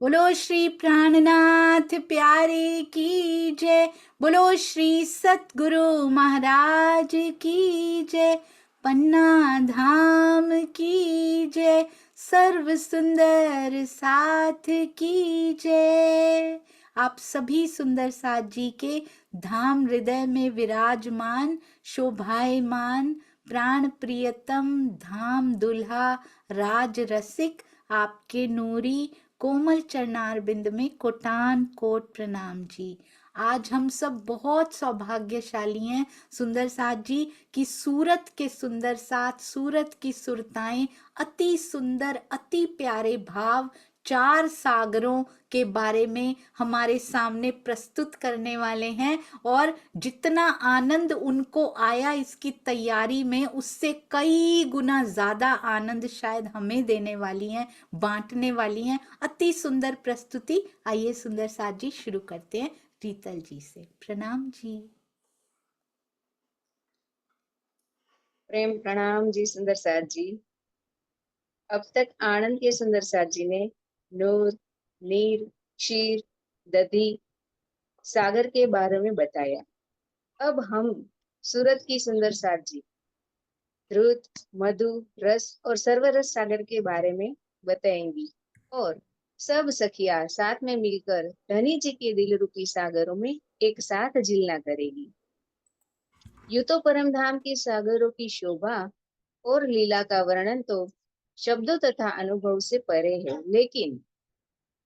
बोलो श्री प्राणनाथ प्यारे की जय। बोलो श्री सतगुरु महाराज की जय। पन्ना धाम की जय। सर्व सुंदर साथ की जय। आप सभी सुंदर साथ जी के धाम हृदय में विराजमान शोभायमान प्राण प्रियतम धाम दुल्हा राज रसिक आपके नूरी कोमल चरणार बिंद में कोटान कोट प्रणाम जी। आज हम सब बहुत सौभाग्यशाली हैं सुंदर साथ जी कि सूरत के सुंदर साथ, सूरत की सुरताएं, अति सुंदर अति प्यारे भाव चार सागरों के बारे में हमारे सामने प्रस्तुत करने वाले हैं। और जितना आनंद उनको आया इसकी तैयारी में, उससे कई गुना ज्यादा आनंद शायद हमें देने वाली हैं, बांटने वाली हैं। अति सुंदर प्रस्तुति। आइए सुंदर साथ जी शुरू करते हैं रीतल जी से। प्रणाम जी। प्रेम प्रणाम जी सुंदर साथ जी। अब तक आनंद के सुंदर साथ जी ने नूर, नीर, क्षीर, दधी, सागर के बारे में बताया। अब हम सूरत की सुंदर साथ जी द्रुत, मधु, रस और सर्वरस सागर के बारे में बताएंगी। और सब सखिया साथ में मिलकर धनी जी के दिल रूपी सागरों में एक साथ झीलना करेगी। यूं तो परम धाम के सागरों की शोभा और लीला का वर्णन तो शब्दों तथा अनुभव से परे है, लेकिन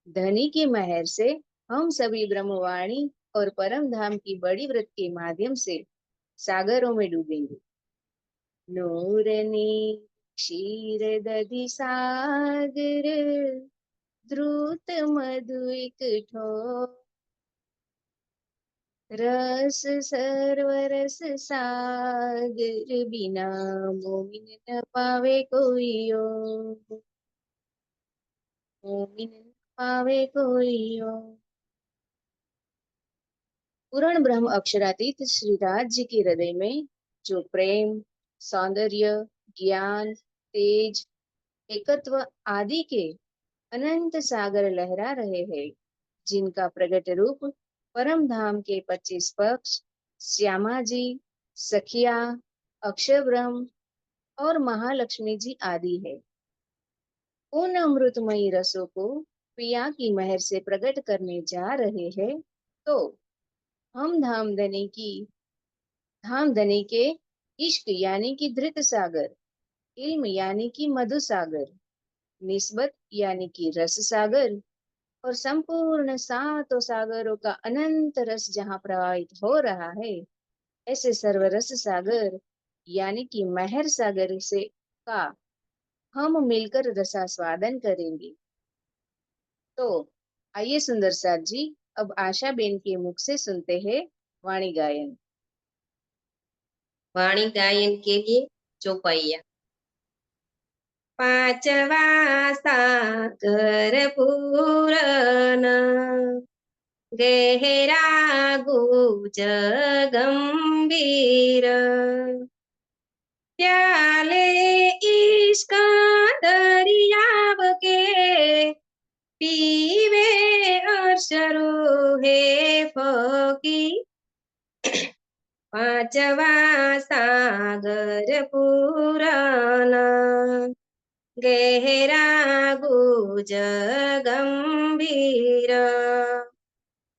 धनी की मेहर से हम सभी ब्रह्मवाणी और परम धाम की बड़ी व्रत के माध्यम से सागरों में डूबेंगे। नूरनी क्षीर दधि सागर द्रुत मधु एक ठोर रस सर्वरस सागर बिना मोमिन न पावे कोई और। मोमिन न पावे कोई और। पूर्ण ब्रह्म अक्षरातीत श्रीराज जी के हृदय में जो प्रेम, सौंदर्य, ज्ञान, तेज, एकत्व आदि के अनंत सागर लहरा रहे हैं, जिनका प्रगट रूप परम धाम के 25 पक्ष श्यामा जी, सखिया, अक्षय ब्रह्म और महालक्ष्मी जी आदि है। उन अमृतमयी रसों को पिया की मेहर से प्रकट करने जा रहे हैं, तो हम धामधनी के इश्क यानी कि धृत सागर, इल्म यानी कि मधु सागर, निस्बत यानी कि रस सागर और संपूर्ण सातों सागरों का अनंत रस जहाँ प्रवाहित हो रहा है, ऐसे सर्वरस सागर यानी कि मेहर सागर से का हम मिलकर रसास्वादन करेंगे। तो आइए सुंदर साथ जी, अब आशा बेन के मुख से सुनते हैं वाणी गायन। वाणी गायन के लिए चौपाइया। पांचवा सागर पूरन गहरा गुज गंभीर प्याले इश्क दरियाव के पीवे अशरु है फकी। पांचवा सागर पुराना गहरा गुज गंभीर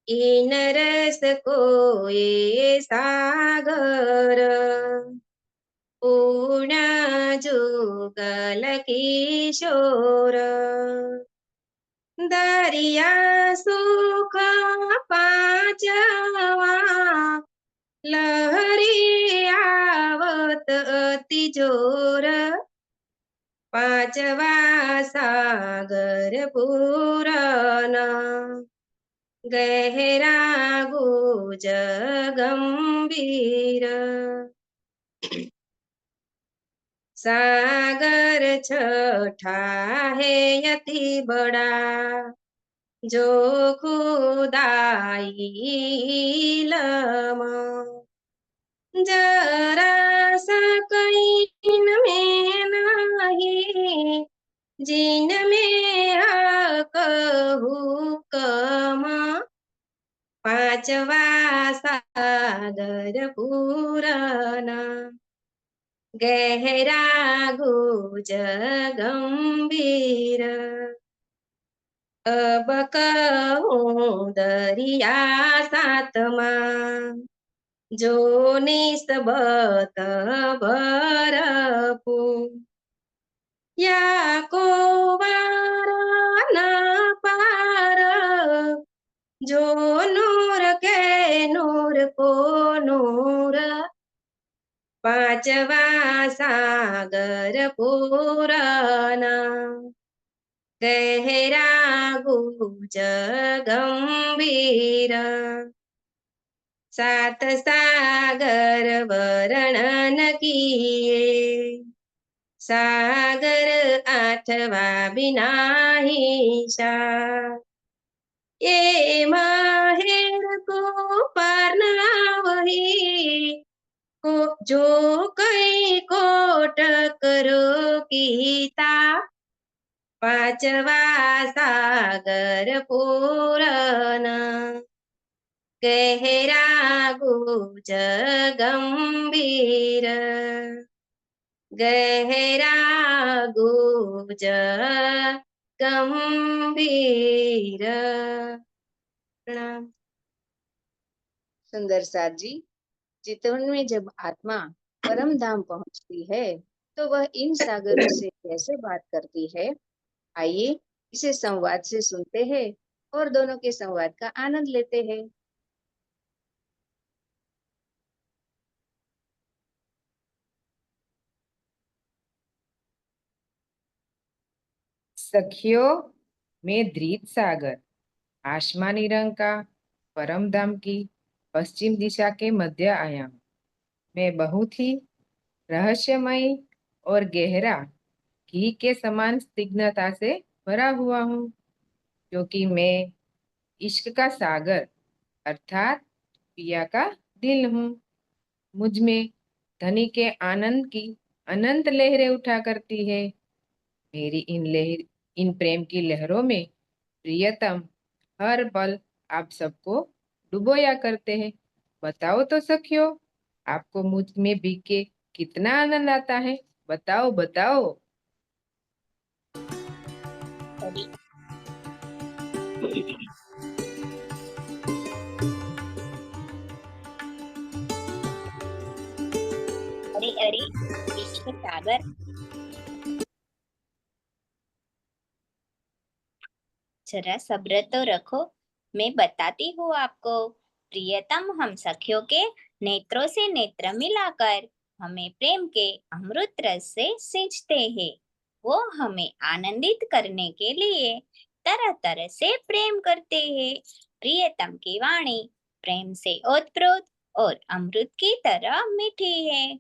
इन रस को ये सागर पूर्ण जुगल किशोर दरिया सुख पांचवा लहरी आवत अति जोर। पांचवा सागर पुराना गहरा गुज गंभीर सागर छठा है अति बड़ा जो खुदाई लमा जरा सा कहीं में नहीं जिन में हुकम પાંચવા સાગર પૂરના ગહેરા ગુજ ગંભીર અબ કહું દરિયા સાતમા જો નિસ્બત ભરપૂર યા કો વારા પાર जो नूर के नूर को नूर पांचवा सागर पूरना गहरा गुज गंभीर सात सागर वर्णन किए सागर आठवा बिना हिसा ये माहेर को पारना वही को जो कई कोट करो कीता पांचवा सागर पूरना गहरा गुज गंभीर गहरा गुज गंभीर प्रणाम। सुंदर साथ जी, चितवन में जब आत्मा परम धाम पहुंचती है तो वह इन सागरों से कैसे बात करती है, आइए इसे संवाद से सुनते हैं और दोनों के संवाद का आनंद लेते हैं। सखियों, मैं दृत सागर आसमानी रंग का परम धाम की पश्चिम दिशा के मध्य आया हूँ। मैं बहुत ही रहस्यमय और गहरा घी के समान स्निग्धता से भरा हुआ हूँ, क्योंकि मैं इश्क का सागर अर्थात पिया का दिल हूँ। मुझ में धनी के आनंद की अनंत लहरें उठा करती है। मेरी इन प्रेम की लहरों में प्रियतम हर पल आप सबको डुबोया करते हैं। बताओ तो सखियो, आपको मुझ में भीग के कितना आनंद आता है? बताओ बताओ। अरे अरे अरे इश्क सागर, जरा सब्र तो रखो, मैं बताती हूँ आपको। प्रियतम, हम सखियों के नेत्रों से नेत्र मिलाकर हमें प्रेम के अमृत रस से सींचते हैं। वो हमें आनंदित करने के लिए तरह तरह से प्रेम करते हैं। प्रियतम की वाणी प्रेम से ओतप्रोत और अमृत की तरह मीठी है।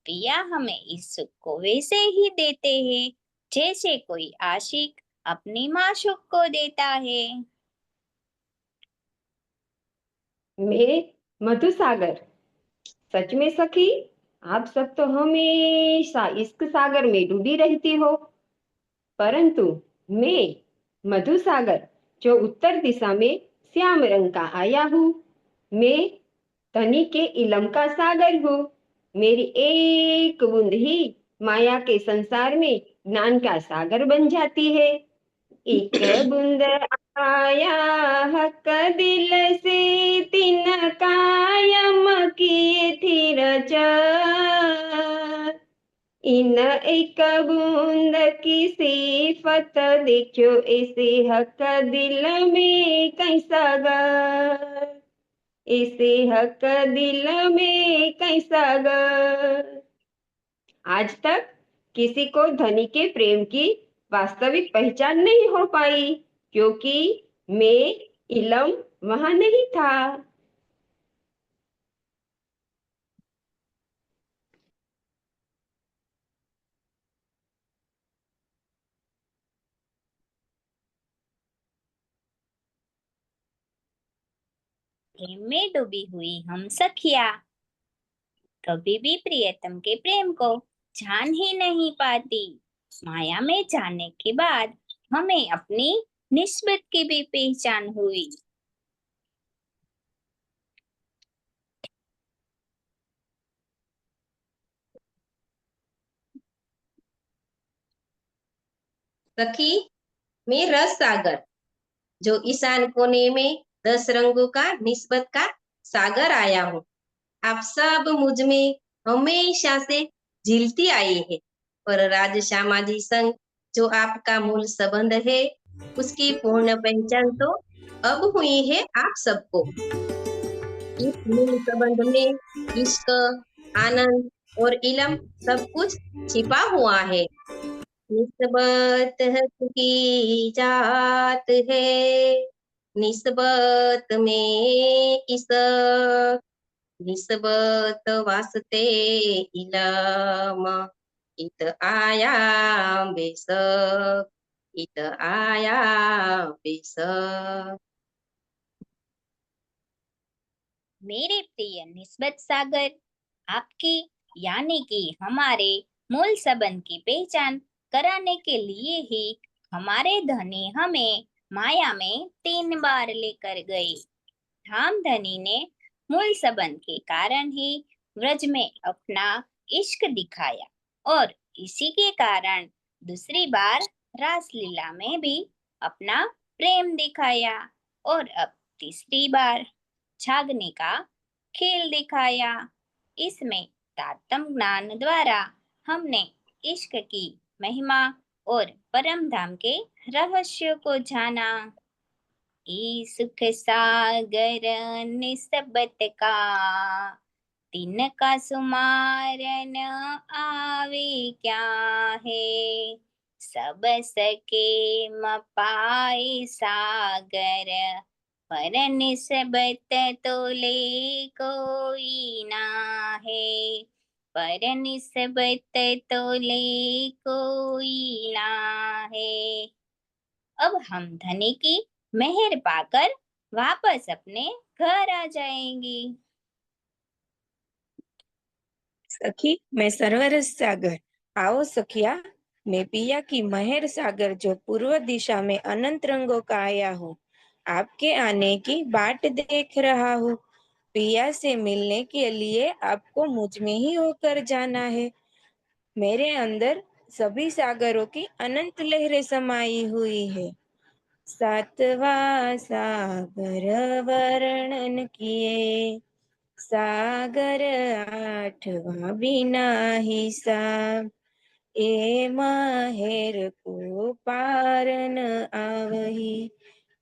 प्रिया हमें इस सुख को वैसे ही देते हैं जैसे कोई आशिक अपनी माशूक को देता है। मैं मधुसागर। सच में सखी, आप सब तो हमेशा इश्क सागर में डूबी रहती हो, परंतु मैं मधुसागर जो उत्तर दिशा में श्याम रंग का आया हूँ। मैं धनी के इलम का सागर हूँ। मेरी एक बूंद ही माया के संसार में ज्ञान का सागर बन जाती है। एक बूंद आया हक दिल से तीन कायम किए थी रचा। इन एक बूंद की सिफत देखो ऐसे हक दिल में कैसा गर, ऐसे हक दिल में कैसा गर। आज तक किसी को धनी के प्रेम की वास्तविक पहचान नहीं हो पाई, क्योंकि मैं इलम वहां नहीं था। प्रेम में डूबी हुई हम सखिया कभी भी प्रियतम के प्रेम को जान ही नहीं पाती। माया में जाने के बाद हमें अपनी निस्बत की भी पहचान हुई। सखी, मैं रस सागर, जो ईशान कोने में 10 रंगों का निस्बत का सागर आया हूँ। आप सब मुझ में हमेशा से झिलती आई है, पर राज श्यामाजी संग जो आपका मूल संबंध है, उसकी पूर्ण पहचान तो अब हुई है आप सबको। इस मूल संबंध में इश्क, आनंद और इलम सब कुछ छिपा हुआ है। निस्बत हक की जात है, निस्बत में इश्क, निस्बत वास्ते इलम, इत आया बेशक, इत आया बेशक। मेरे प्रिय निस्बत सागर, आपकी यानी कि हमारे मूल संबंध की पहचान कराने के लिए ही हमारे धनी हमें माया में 3 बार लेकर गए। धाम धनी ने मूल संबंध के कारण ही व्रज में अपना इश्क दिखाया और इसी के कारण दूसरी बार रासलीला में भी अपना प्रेम दिखाया और अब तीसरी बार छागने का खेल दिखाया। इसमें तारतम ज्ञान द्वारा हमने इश्क की महिमा और परम धाम के रहस्य को जाना। ई सुख सागर निस्बत का, तिनका सुमारन आवे क्या है। सब सके म पाए सागर, पर निस्बत तोले कोई ना है। पर निस्बत तोले कोई ना है। अब हम धनी की मेहर पाकर वापस अपने घर आ जाएंगी। सखी, मैं सरवरस सागर, आओ सखिया, मैं पिया की महर सागर जो पूर्व दिशा में अनंत रंगों का आया हूँ। आपके आने की बाट देख रहा हूँ। पिया से मिलने के लिए आपको मुझ में ही होकर जाना है। मेरे अंदर सभी सागरों की अनंत लहरें समाई हुई है। सातवां सागर वर्णन किए, सागर आठवां बिना हिसाब। ए माहेर को पार न आवही,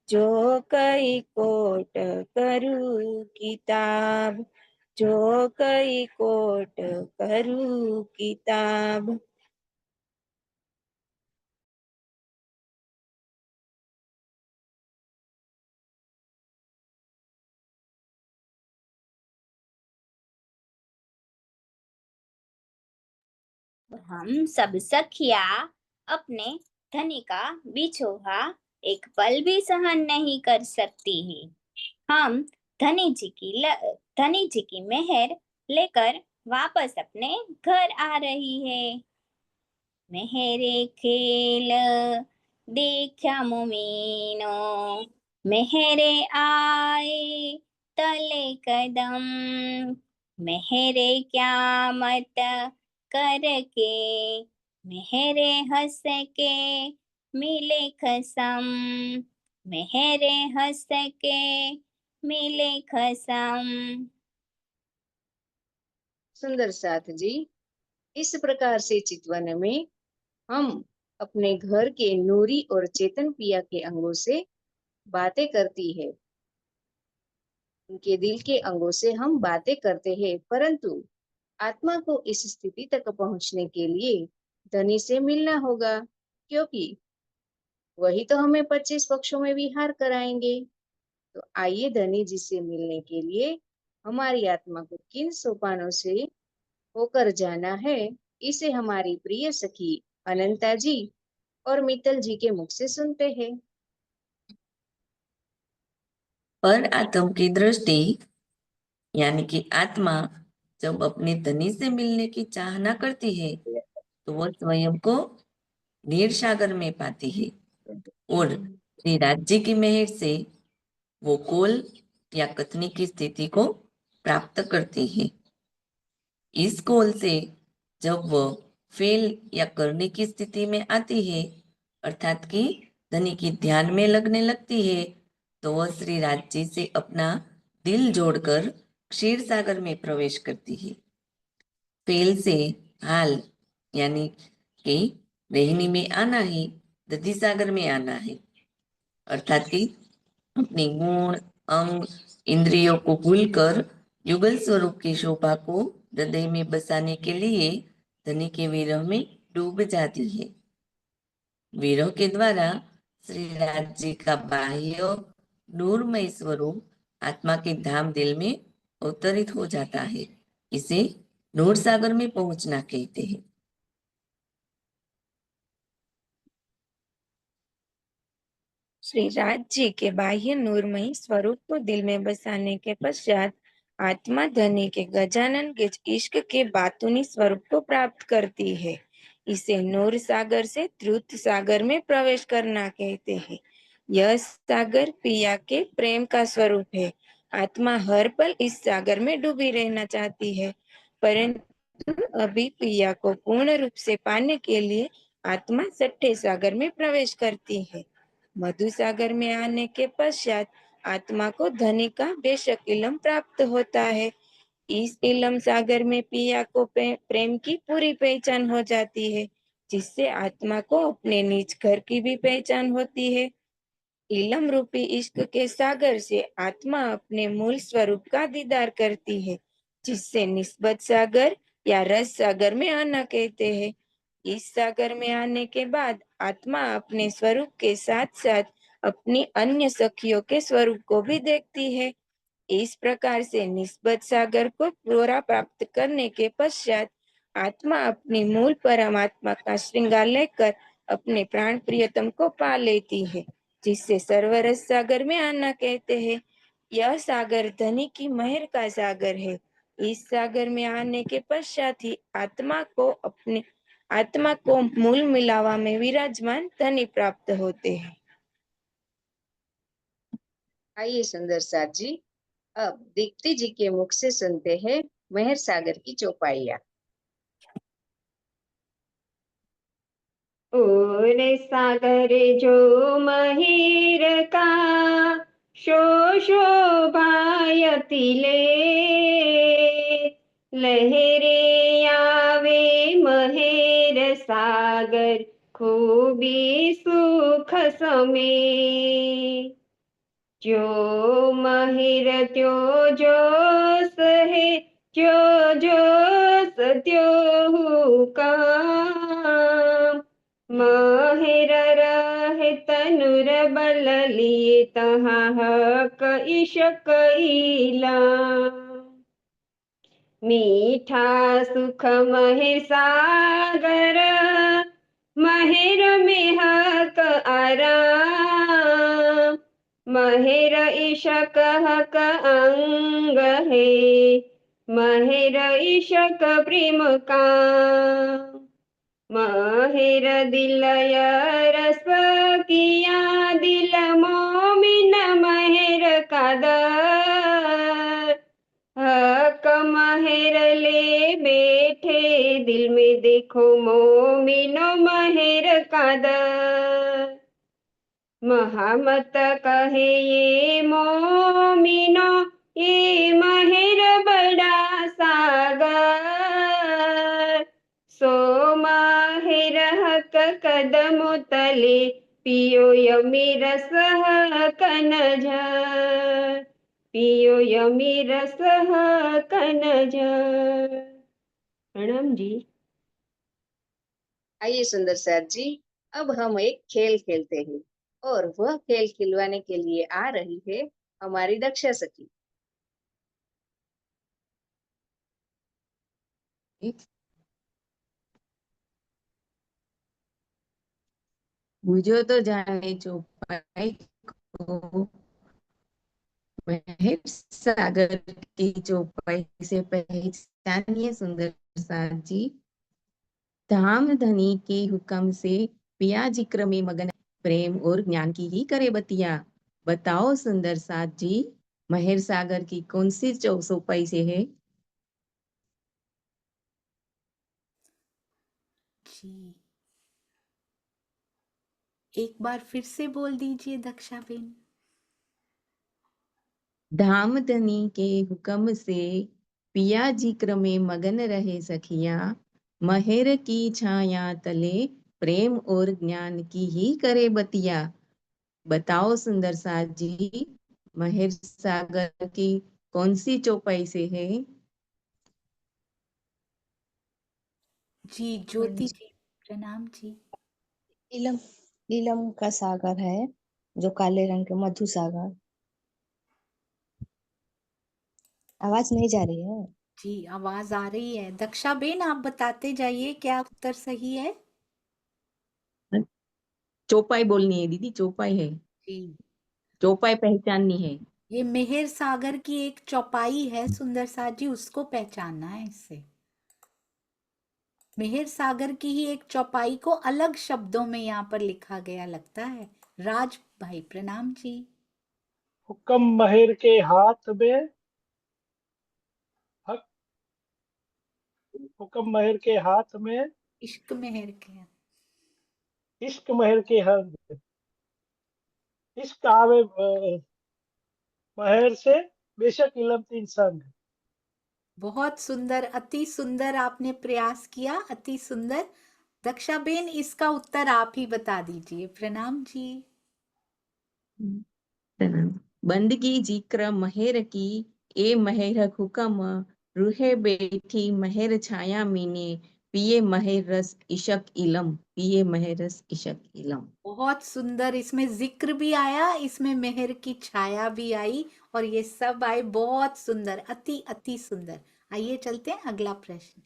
जो कई कोट करू किताब, जो कई कोट करू किताब। हम सब सखिया अपने धनी का बिछोहा एक पल भी सहन नहीं कर सकती है। हम धनी जी की मेहर लेकर वापस अपने घर आ रही है। मेहरे खेल देखा मुमीनो, मेहरे आए तले कदम। मेहरे क्या मत करके, मेहरे हंस के मिले खसम। मेहरे हंस के मिले खसम। सुंदर साथ जी, इस प्रकार से चितवन में हम अपने घर के नूरी और चेतन पिया के अंगों से बातें करती है। उनके दिल के अंगों से हम बातें करते हैं, परंतु आत्मा को इस स्थिति तक पहुंचने के लिए धनी से मिलना होगा, क्योंकि वही तो हमें 25 पक्षों में विहार कराएंगे। तो आइए धनी जी से मिलने के लिए हमारी आत्मा को किन सोपानों से होकर जाना है, इसे हमारी प्रिय सखी अनंता जी और मित्तल जी के मुख से सुनते हैं। पर आत्म की दृष्टि यानी कि आत्मा जब अपने धनी से मिलने की चाहना करती है तो वह स्वयं को नीर सागर में पाती है और श्री राज्य की मेहर से वो कोल या कथनी की स्थिति को प्राप्त करती है। इस कोल से जब वह फेल या करने की स्थिति में आती है, अर्थात कि धनी की ध्यान में लगने लगती है, तो वह श्री राज्य से अपना दिल जोड़कर क्षीर सागर में प्रवेश करती है। फेल से हाल यानी कि रहनी में आना ही दधी सागर में आना है, अर्थात कि अपने गुण अंग इंद्रियों को भूलकर युगल स्वरूप की शोभा को हृदय में बसाने के लिए धनी के विरह में डूब जाती है। विरह के द्वारा श्री राज्य का बाह्य नूरमय स्वरूप आत्मा के धाम दिल में अवतरित हो जाता है। इसे नूर सागर में पहुंचना कहते हैं। श्री राज जी के बाह्य नूरमयी स्वरूप को दिल में बसाने के पश्चात आत्मा धनी के गजानन के इश्क के बातूनी स्वरूप को प्राप्त करती है। इसे नूर सागर से द्रुत सागर में प्रवेश करना कहते हैं। यह सागर पिया के प्रेम का स्वरूप है। आत्मा हर पल इस सागर में डूबी रहना चाहती है, परंतु अभी पिया को पूर्ण रूप से पाने के लिए आत्मा छठे सागर में प्रवेश करती है। मधु सागर में आने के पश्चात आत्मा को धनी का बेशक इलम प्राप्त होता है। इस इलम सागर में पिया को प्रेम की पूरी पहचान हो जाती है, जिससे आत्मा को अपने निज घर की भी पहचान होती है। इलम रूपी इश्क के सागर से आत्मा अपने मूल स्वरूप का दीदार करती है, जिससे निस्बत सागर या रस सागर में आना कहते हैं। इस सागर में आने के बाद आत्मा अपने स्वरूप के साथ साथ अपनी अन्य सखियों के स्वरूप को भी देखती है। इस प्रकार से निस्बत सागर को पूरा प्राप्त करने के पश्चात आत्मा अपनी मूल परमात्मा का श्रृंगार लेकर अपने प्राण प्रियतम को पा लेती है, जिससे सर्वरस सागर में आना कहते हैं। यह सागर धनी की मेहर का सागर है। इस सागर में आने के पश्चात ही आत्मा को मूल मिलावा में विराजमान धनी प्राप्त होते हैं। आइए सुंदर साथ जी, अब दीप्ति जी के मुख से सुनते हैं मेहर सागर की चौपाइयाँ। और सागर जो महिर का शोभायति ले, लहरे आवे महेर सागर खूबी सुख समे। जो महिर त्यो जोस है, जो जोस त्यो काम। महेर रहे तनुर बल लिए तहाँ हक इशक इला। मीठा सुख महेर सागर, महेर में हक आराम। महेर इशक हक अंग है, महेर इशक प्रेम काम। महेर दिलय रस किया, दिल मोमिन महेर कादर। हक महेर ले बैठे दिल में, देखो मोमिनो महेर कादर। महामत कहे ये मोमिनो, ये महेर बड़ा सागर। सो महेर हक कदम तले, पियो यमी रस हक नजर। पियो यमी रस हक नजर। प्रणाम जी। आइए सुंदर साथ जी, अब हम एक खेल खेलते हैं, और वह खेल खिलवाने के लिए आ रही है हमारी दक्षा सखी। बुझो तो जाने चौपाई को, महेश सागर की चौपाई से पहचानिए सुंदर साथ जी। धाम धनी के हुक्म से पिया जिक्र में मगन प्रेम और ज्ञान की ही करे बतिया। बताओ सुंदर साथ जी, महेर सागर की कौन सी चौपाई से है? जी, एक बार फिर से बोल दीजिए दक्षा बेन। धामधनी के हुक्म से पिया जिक्र में मगन रहे सखिया, महेर की छाया तले प्रेम और ज्ञान की ही करे बतिया। बताओ सुंदर साथ जी, महेर सागर की कौन सी चौपाई से है? जी ज्योति जी, प्रणाम जी। नीलम नीलम का सागर है, जो काले रंग के मधु सागर। आवाज नहीं जा रही है? जी आवाज आ रही है। दक्षा बेन आप बताते जाइए क्या उत्तर सही है। चौपाई बोलनी है दीदी, चौपाई है, जी, चौपाई पहचाननी है। ये मेहर सागर की एक चौपाई है सुंदर साथ जी, उसको पहचानना है इससे। मेहर सागर की ही एक चौपाई को अलग शब्दों में यहाँ पर लिखा गया लगता है। राज भाई प्रणाम जी। हुक्म महेर के हाथ में, हक हुक्म महेर के हाथ में, इश्क मेहर के। इश्क महेर के हाथ। इश्क आवे महेर से, बेशक इलम तीन संग। बहुत सुंदर, अति सुंदर आपने प्रयास किया, अति सुंदर। दक्षा बेन इसका उत्तर आप ही बता दीजिए। प्रणाम जी। बंदगी जिक्र महेर की, ए महेर हुक्म, रूहे बैठी महेर छाया मीने, पिए महेर रस इशक इलम, पिए महेर रस इशक इलम। बहुत सुंदर, इसमें जिक्र भी आया, इसमें मेहर की छाया भी आई और ये सब आए। बहुत सुंदर, अति अति सुंदर। आइए चलते हैं अगला प्रश्न।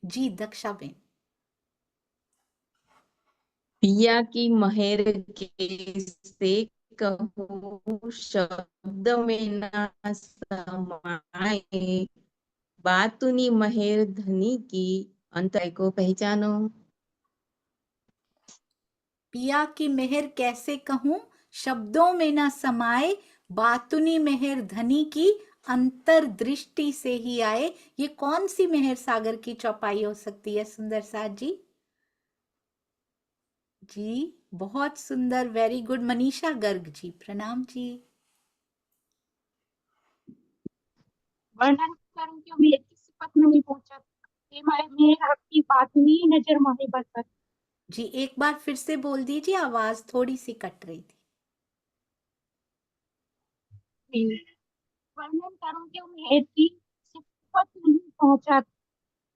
जी दक्षा बेन। पिया की महेर के से कहूँ, शब्द में ना समाए, बातुनी महेर धनी की, अंतर को पहचानो। पिया की मेहर कैसे कहूं, शब्दों में न समाए, बातुनी मेहर धनी की, अंतर्दृष्टि से ही आए। ये कौन सी मेहर सागर की चौपाई हो सकती है सुंदर साथ जी? जी बहुत सुंदर, वेरी गुड। मनीषा गर्ग जी प्रणाम जी। वर्णन करूं क्यों मेरे किसी पद नहीं पहुंचा, ये मेरे हक की बात नहीं, नजर मारे बरकत। जी एक बार फिर से बोल दीजिए, आवाज थोड़ी सी कट रही थी। वर्णन करूं क्यों मेरे की सिफत नहीं पहुंचा,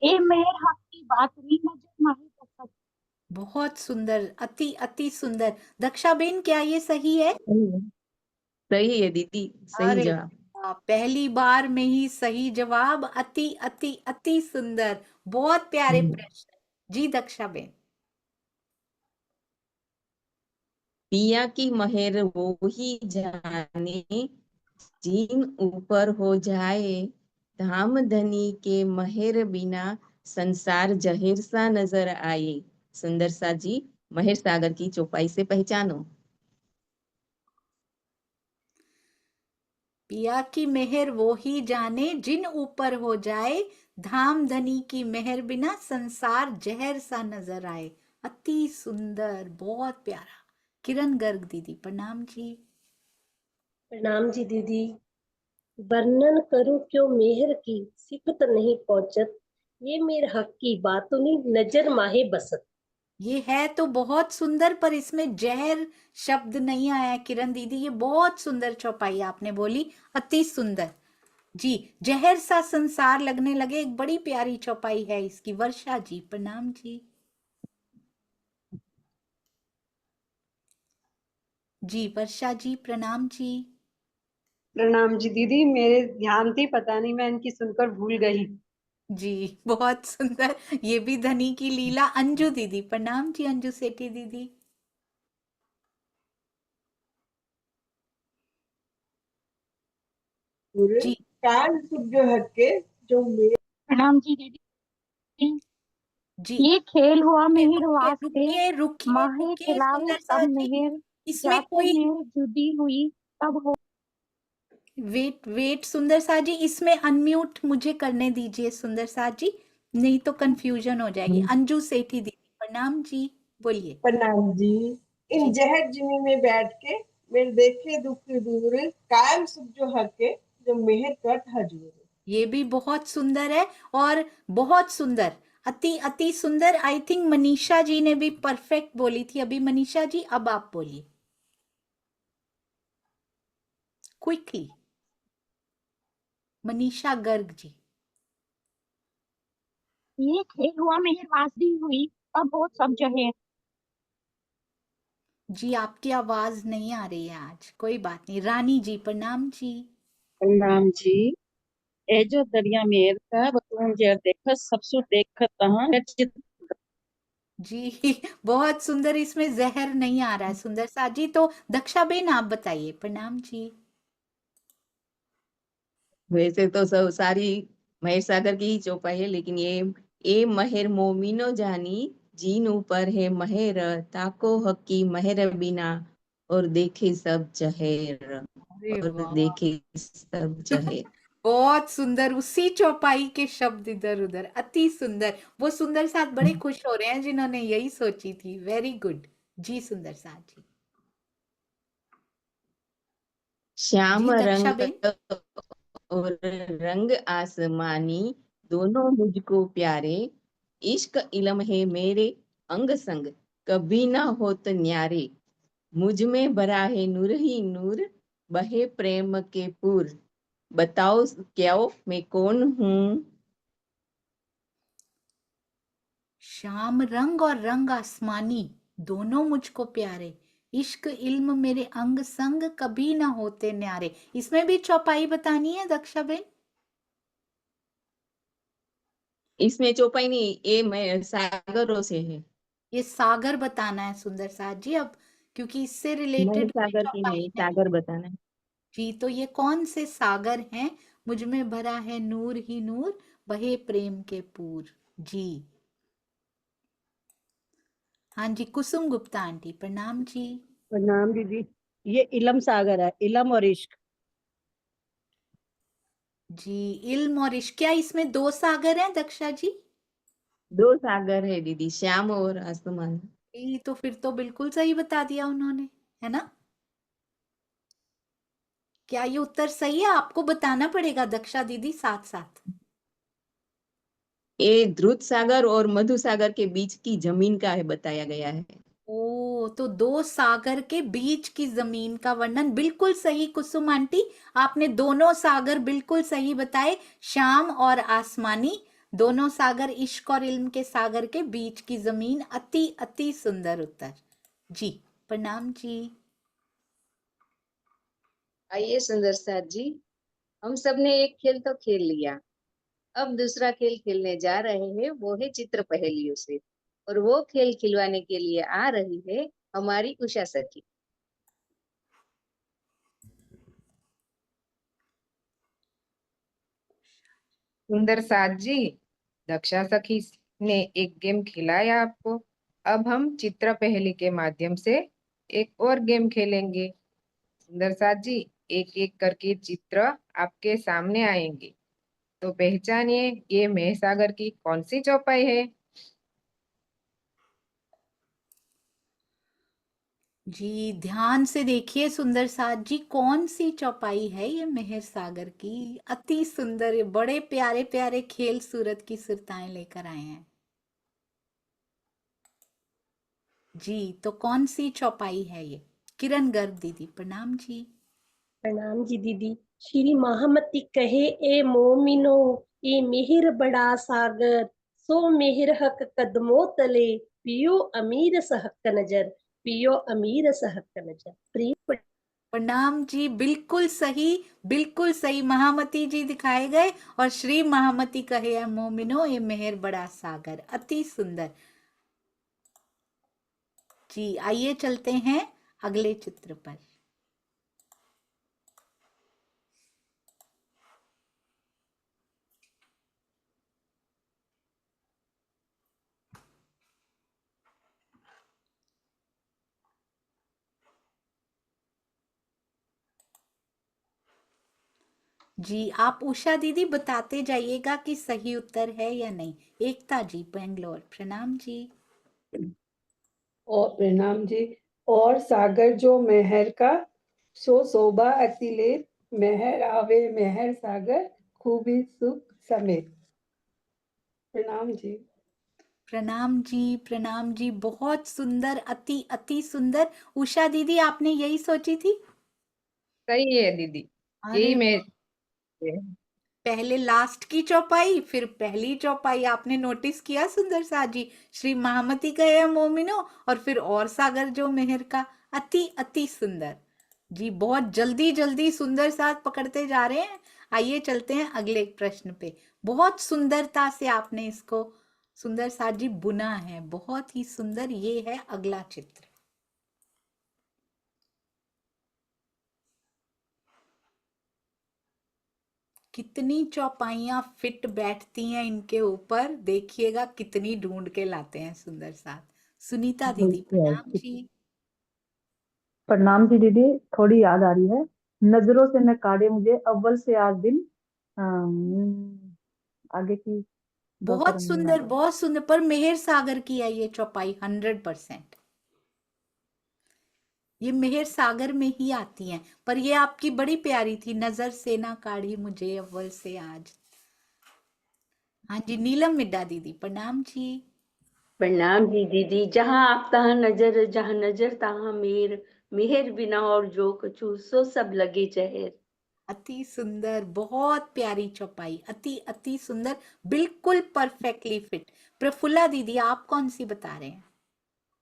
ये मेरे हक की बात नहीं, नजर मारे बरकत। बहुत सुंदर, अति अति सुंदर। दक्षा बेन क्या ये सही है? सही है दीदी, सही अरे जवाब। वाह, पहली बार में ही सही जवाब। अति अति अति सुंदर, बहुत प्यारे प्रश्न। जी दक्षा बेन। पिया की महेर वो ही जाने, जिन ऊपर हो जाए, धाम धनी के महेर बिना संसार जहिर सा नजर आए। सुंदर सा जी, महेर सागर की चौपाई से पहचानो। पिया की मेहर वो ही जाने, जिन ऊपर हो जाए, धाम धनी की मेहर बिना संसार जहर सा नजर आए। अति सुंदर, बहुत प्यारा। किरण गर्ग दीदी प्रणाम जी। प्रणाम जी दीदी। वर्णन करूं क्यों मेहर की सिफत नहीं पहुंचत, ये मेरे हक की बातुनी नजर माहे बसत। ये है तो बहुत सुंदर, पर इसमें जहर शब्द नहीं आया किरण दीदी। ये बहुत सुंदर चौपाई आपने बोली, अति सुंदर। जी जहर सा संसार लगने लगे, एक बड़ी प्यारी चौपाई है इसकी। वर्षा जी प्रणाम जी। जी वर्षा जी प्रणाम जी। प्रणाम जी दीदी, मेरे ध्यान थी, पता नहीं मैं इनकी सुनकर भूल गई। जी बहुत सुंदर, ये भी धनी की लीला। अंजू दीदी प्रणाम जी, अंजू सेठी दीदी। जी कान जो हटके जो प्रणाम जी दीदी। जी ये खेल हुआ मिहिर रुकिए वास्ते, रुकिए रुकिए माहे रुकिए खिलावे सुंदर तब साथ जी, मिहिर, इसमें जाते कोई मिहिर जुदी हुई तब हो। वेट वेट सुंदर साथ जी, इसमें अनम्यूट मुझे करने दीजिए सुंदर साथ जी, नहीं तो कंफ्यूजन हो जाएगी। अंजू सेठी दीदी प्रणाम जी, बोलिए। प्रणाम जी। इन जी जहर जिमी में बैठ के मेरे देखे दुख दूर, कायम सुख जो हके, जो मेहर कट हजूर। ये भी बहुत सुंदर है, और बहुत सुंदर, अति अति सुंदर। आई थिंक मनीषा जी ने भी परफेक्ट बोली थी अभी। मनीषा जी अब आप बोलिए क्विकली। मनीषा गर्ग जी। ये खेल हुआ मिहिर वास्ती हुई तब हो सब जहे। जी आपकी आवाज नहीं आ रही है आज, कोई बात नहीं। रानी जी प्रणाम जी। प्रणाम जी। ए जो दरिया मेर का बतून जे देखत सबसु देखत तहां जी बहुत सुंदर, इसमें जहर नहीं आ रहा है सुंदर सा जी। तो दक्षा बेन आप बताइए प्रणाम जी। वैसे तो सब सारी महेश सागर की ही चौपाई है, लेकिन ये ए महर मोमिनो जानी, जीन ऊपर है महर, ताको हकी महर बिना, और देखे सब जहेर, अरे और वाह देखे सब जहेर। बहुत सुंदर, उसी चौपाई के शब्द इधर उधर, अति सुंदर। वो सुंदर साथ बड़े खुश हो रहे हैं जिन्होंने यही सोची थी। वेरी गुड जी सुंदर साथ जी। श्याम जी दक्षा रंग बेन। और रंग आसमानी, दोनों मुझको प्यारे, इश्क इलम है मेरे अंग संग, कभी ना होत न्यारे, मुझ में भरा है नूर ही नूर, बहे प्रेम के पूर, बताओ क्या मैं कौन हूँ। श्याम रंग और रंग आसमानी, दोनों मुझको प्यारे, इश्क इल्म मेरे अंग संग, कभी ना होते न्यारे। इसमें भी चौपाई बतानी है दक्षा बेन। इसमें चौपाई नहीं, ये मैं सागरों से है। ये सागर बताना है सुंदर साथ जी अब, क्योंकि इससे मैं रिलेटेड कोई सागर की चौपाई नहीं, नहीं। सागर बताना है। जी तो ये कौन से सागर हैं? मुझ में भरा है नूर ही नूर, बहे प्रेम के पूर। जी हाँ जी, कुसुम गुप्ता आंटी प्रणाम जी। प्रणाम दीदी। ये इलम सागर है, इलम और इश्क। जी इल्म और इश्क, क्या इसमें दो सागर हैं दक्षा जी? दो सागर है दीदी, श्याम और आसमान। जी तो फिर तो बिल्कुल सही बता दिया उन्होंने, है ना? क्या ये उत्तर सही है? आपको बताना पड़ेगा दक्षा दीदी साथ साथ। ये ध्रुत सागर और मधु सागर के बीच की जमीन का है बताया गया है। ओ तो दो सागर के बीच की जमीन का वर्णन, बिल्कुल सही कुसुम आंटी। आपने दोनों सागर बिल्कुल सही बताए, श्याम और आसमानी, दोनों सागर इश्क और इल्म के सागर के बीच की जमीन। अति अति सुंदर उत्तर जी। प्रणाम जी। आइए सुंदर साथ जी, हम सब ने एक खेल तो खेल लिया, अब दूसरा खेल खेलने जा रहे हैं, वो है चित्र पहेलियों से। और वो खेल खिलवाने के लिए आ रही है हमारी उषा सखी। सुंदर साथ जी, दक्षा सखी ने एक गेम खिलाया आपको। अब हम चित्र पहेली के माध्यम से एक और गेम खेलेंगे। सुंदर साथ जी, एक एक करके चित्र आपके सामने आएंगे, तो पहचानिए ये महसागर की कौन सी चौपाई है। जी ध्यान से देखिए सुंदर साथ जी, कौन सी चौपाई है ये मेहर सागर की। अति सुंदर, ये बड़े प्यारे प्यारे खेल सूरत की सुरताएं लेकर आए हैं। जी तो कौन सी चौपाई है ये? किरण गर्ग दीदी प्रणाम जी। प्रणाम जी दीदी। श्री महामती कहे ए मोमिनो, ए मेहर बड़ा सागर, सो मेहर हक कदमों तले, पियो अमीर सहक नजर, पियो अमीर सहक नजर। प्रिय प्रणाम जी, बिल्कुल सही, बिल्कुल सही। महामती जी दिखाए गए, और श्री महामती कहे है मोमिनो ये मेहर बड़ा सागर। अति सुंदर जी। आइए चलते हैं अगले चित्र पर। जी आप उषा दीदी बताते जाइएगा कि सही उत्तर है या नहीं। एकता जी बेंगलोर, प्रणाम जी। और प्रणाम जी। और सागर जो मेहर का, सो शोभा अतिलेप, मेहर आवे मेहर सागर, खूबी सुख समेत। प्रणाम जी। प्रणाम जी, बहुत सुंदर, अति अति सुंदर। उषा दीदी आपने यही सोची थी? सही है दीदी, अरे यही मैं पहले लास्ट की चौपाई फिर पहली चौपाई आपने नोटिस किया सुंदर सा जी। श्री महामती का यह मोमिनो और फिर और सागर जो मेहर का, अति अति सुंदर जी। बहुत जल्दी जल्दी सुंदर साथ पकड़ते जा रहे हैं। आइए चलते हैं अगले प्रश्न पे। बहुत सुंदरता से आपने इसको सुंदर साथ जी बुना है, बहुत ही सुंदर। ये है अगला चित्र। कितनी चौपाइयां फिट बैठती हैं इनके ऊपर, देखिएगा कितनी ढूंढ के लाते हैं सुंदर साथ। सुनीता दीदी प्रणाम जी। प्रणाम जी दीदी, थोड़ी याद आ रही है। नजरों से न काढ़े मुझे अव्वल से आज दिन। आगे की दो बहुत सरंग में सुंदर, बहुत सुंदर। पर मेहर सागर की है ये चौपाई 100%। ये मेहर सागर में ही आती हैं। पर ये आपकी बड़ी प्यारी थी, नजर से ना काढ़ी मुझे अव्वल से आज। हाँ जी नीलम मिड्डा दीदी प्रणाम जी। प्रणाम जी दीदी। जहाँ आप तहाँ नजर तहाँ मेर, मेहर बिना और जो कछु सो सब लगे जहर। अति सुंदर, बहुत प्यारी चौपाई, अति अति सुंदर, बिल्कुल परफेक्टली फिट। प्रफुल्ला दीदी आप कौन सी बता रहे हैं?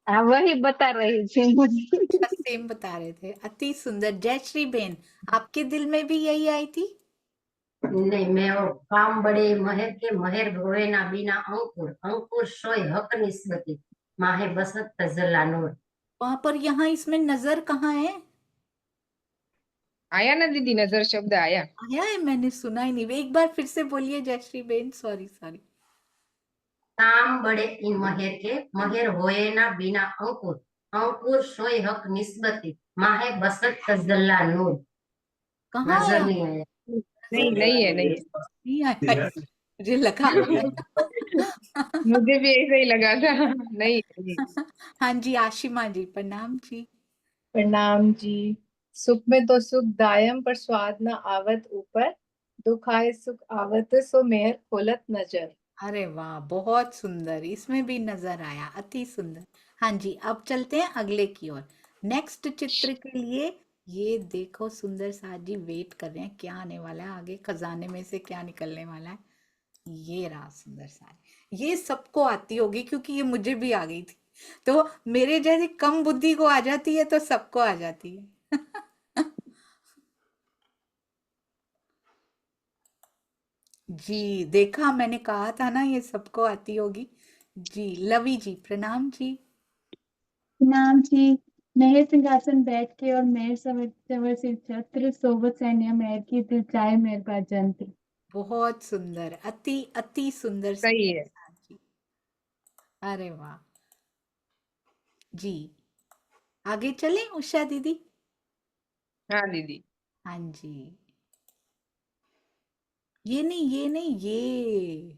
वही बता रही थी मुझे। अच्छा सेम बता रहे थे, अति सुंदर। जयश्री बेन आपके दिल में भी यही आई थी? नहीं, मैं वो काम बड़े महर के महर होए ना बिना अंकुर, अंकुर सोय हक निस्बती, माहे बसत तजल्ला नूर। वहां पर यहाँ इसमें नजर कहाँ है? आया ना दीदी, नजर शब्द आया। आया है, मैंने सुना ही नहीं। एक बार फिर से बोलिए जयश्री बेन, सॉरी सॉरी। काम बड़े इन महर के महर होए ना बिना अंकुर, अंकुर सोय हक निस्बती, माहे बसत तजल्ला नूर। कहाँ नजर आया? नहीं आया। नहीं नहीं है, नहीं नहीं आया है। मुझे लगा मुझे भी ऐसा ही लगा था। नहीं नहीं। हाँ जी आशिमा जी प्रणाम जी। प्रणाम जी। सुख में तो सुख दायम पर स्वाद न आवत ऊपर, दुख आए सुख आवत सो मेहर खोलत नजर। अरे वाह बहुत सुंदर, इसमें भी नजर आया, अति सुंदर। हाँ जी अब चलते हैं अगले की ओर। नेक्स्ट चित्र के लिए ये देखो सुंदर साथ जी वेट कर रहे हैं क्या आने वाला है आगे, खजाने में से क्या निकलने वाला है। ये रहा सुंदर साथ। ये सबको आती होगी क्योंकि ये मुझे भी आ गई थी। तो मेरे जैसी कम बुद्धि को आ जाती है तो सबको आ जाती है। जी देखा, मैंने कहा था ना ये सबको आती होगी। जी लवी जी प्रणाम जी। नाम जी। मेहर सिंहासन बैठ के और मेहर समर समर सिर छत्र, सोबत सैन्य मेहर की दिल चाहे मेहर का जंत्र। बहुत सुंदर, अति अति सुंदर सही है। साथ जी। अरे वाह जी। आगे चलें उषा दीदी? हाँ दीदी। हाँ जी। ये नहीं ये नहीं ये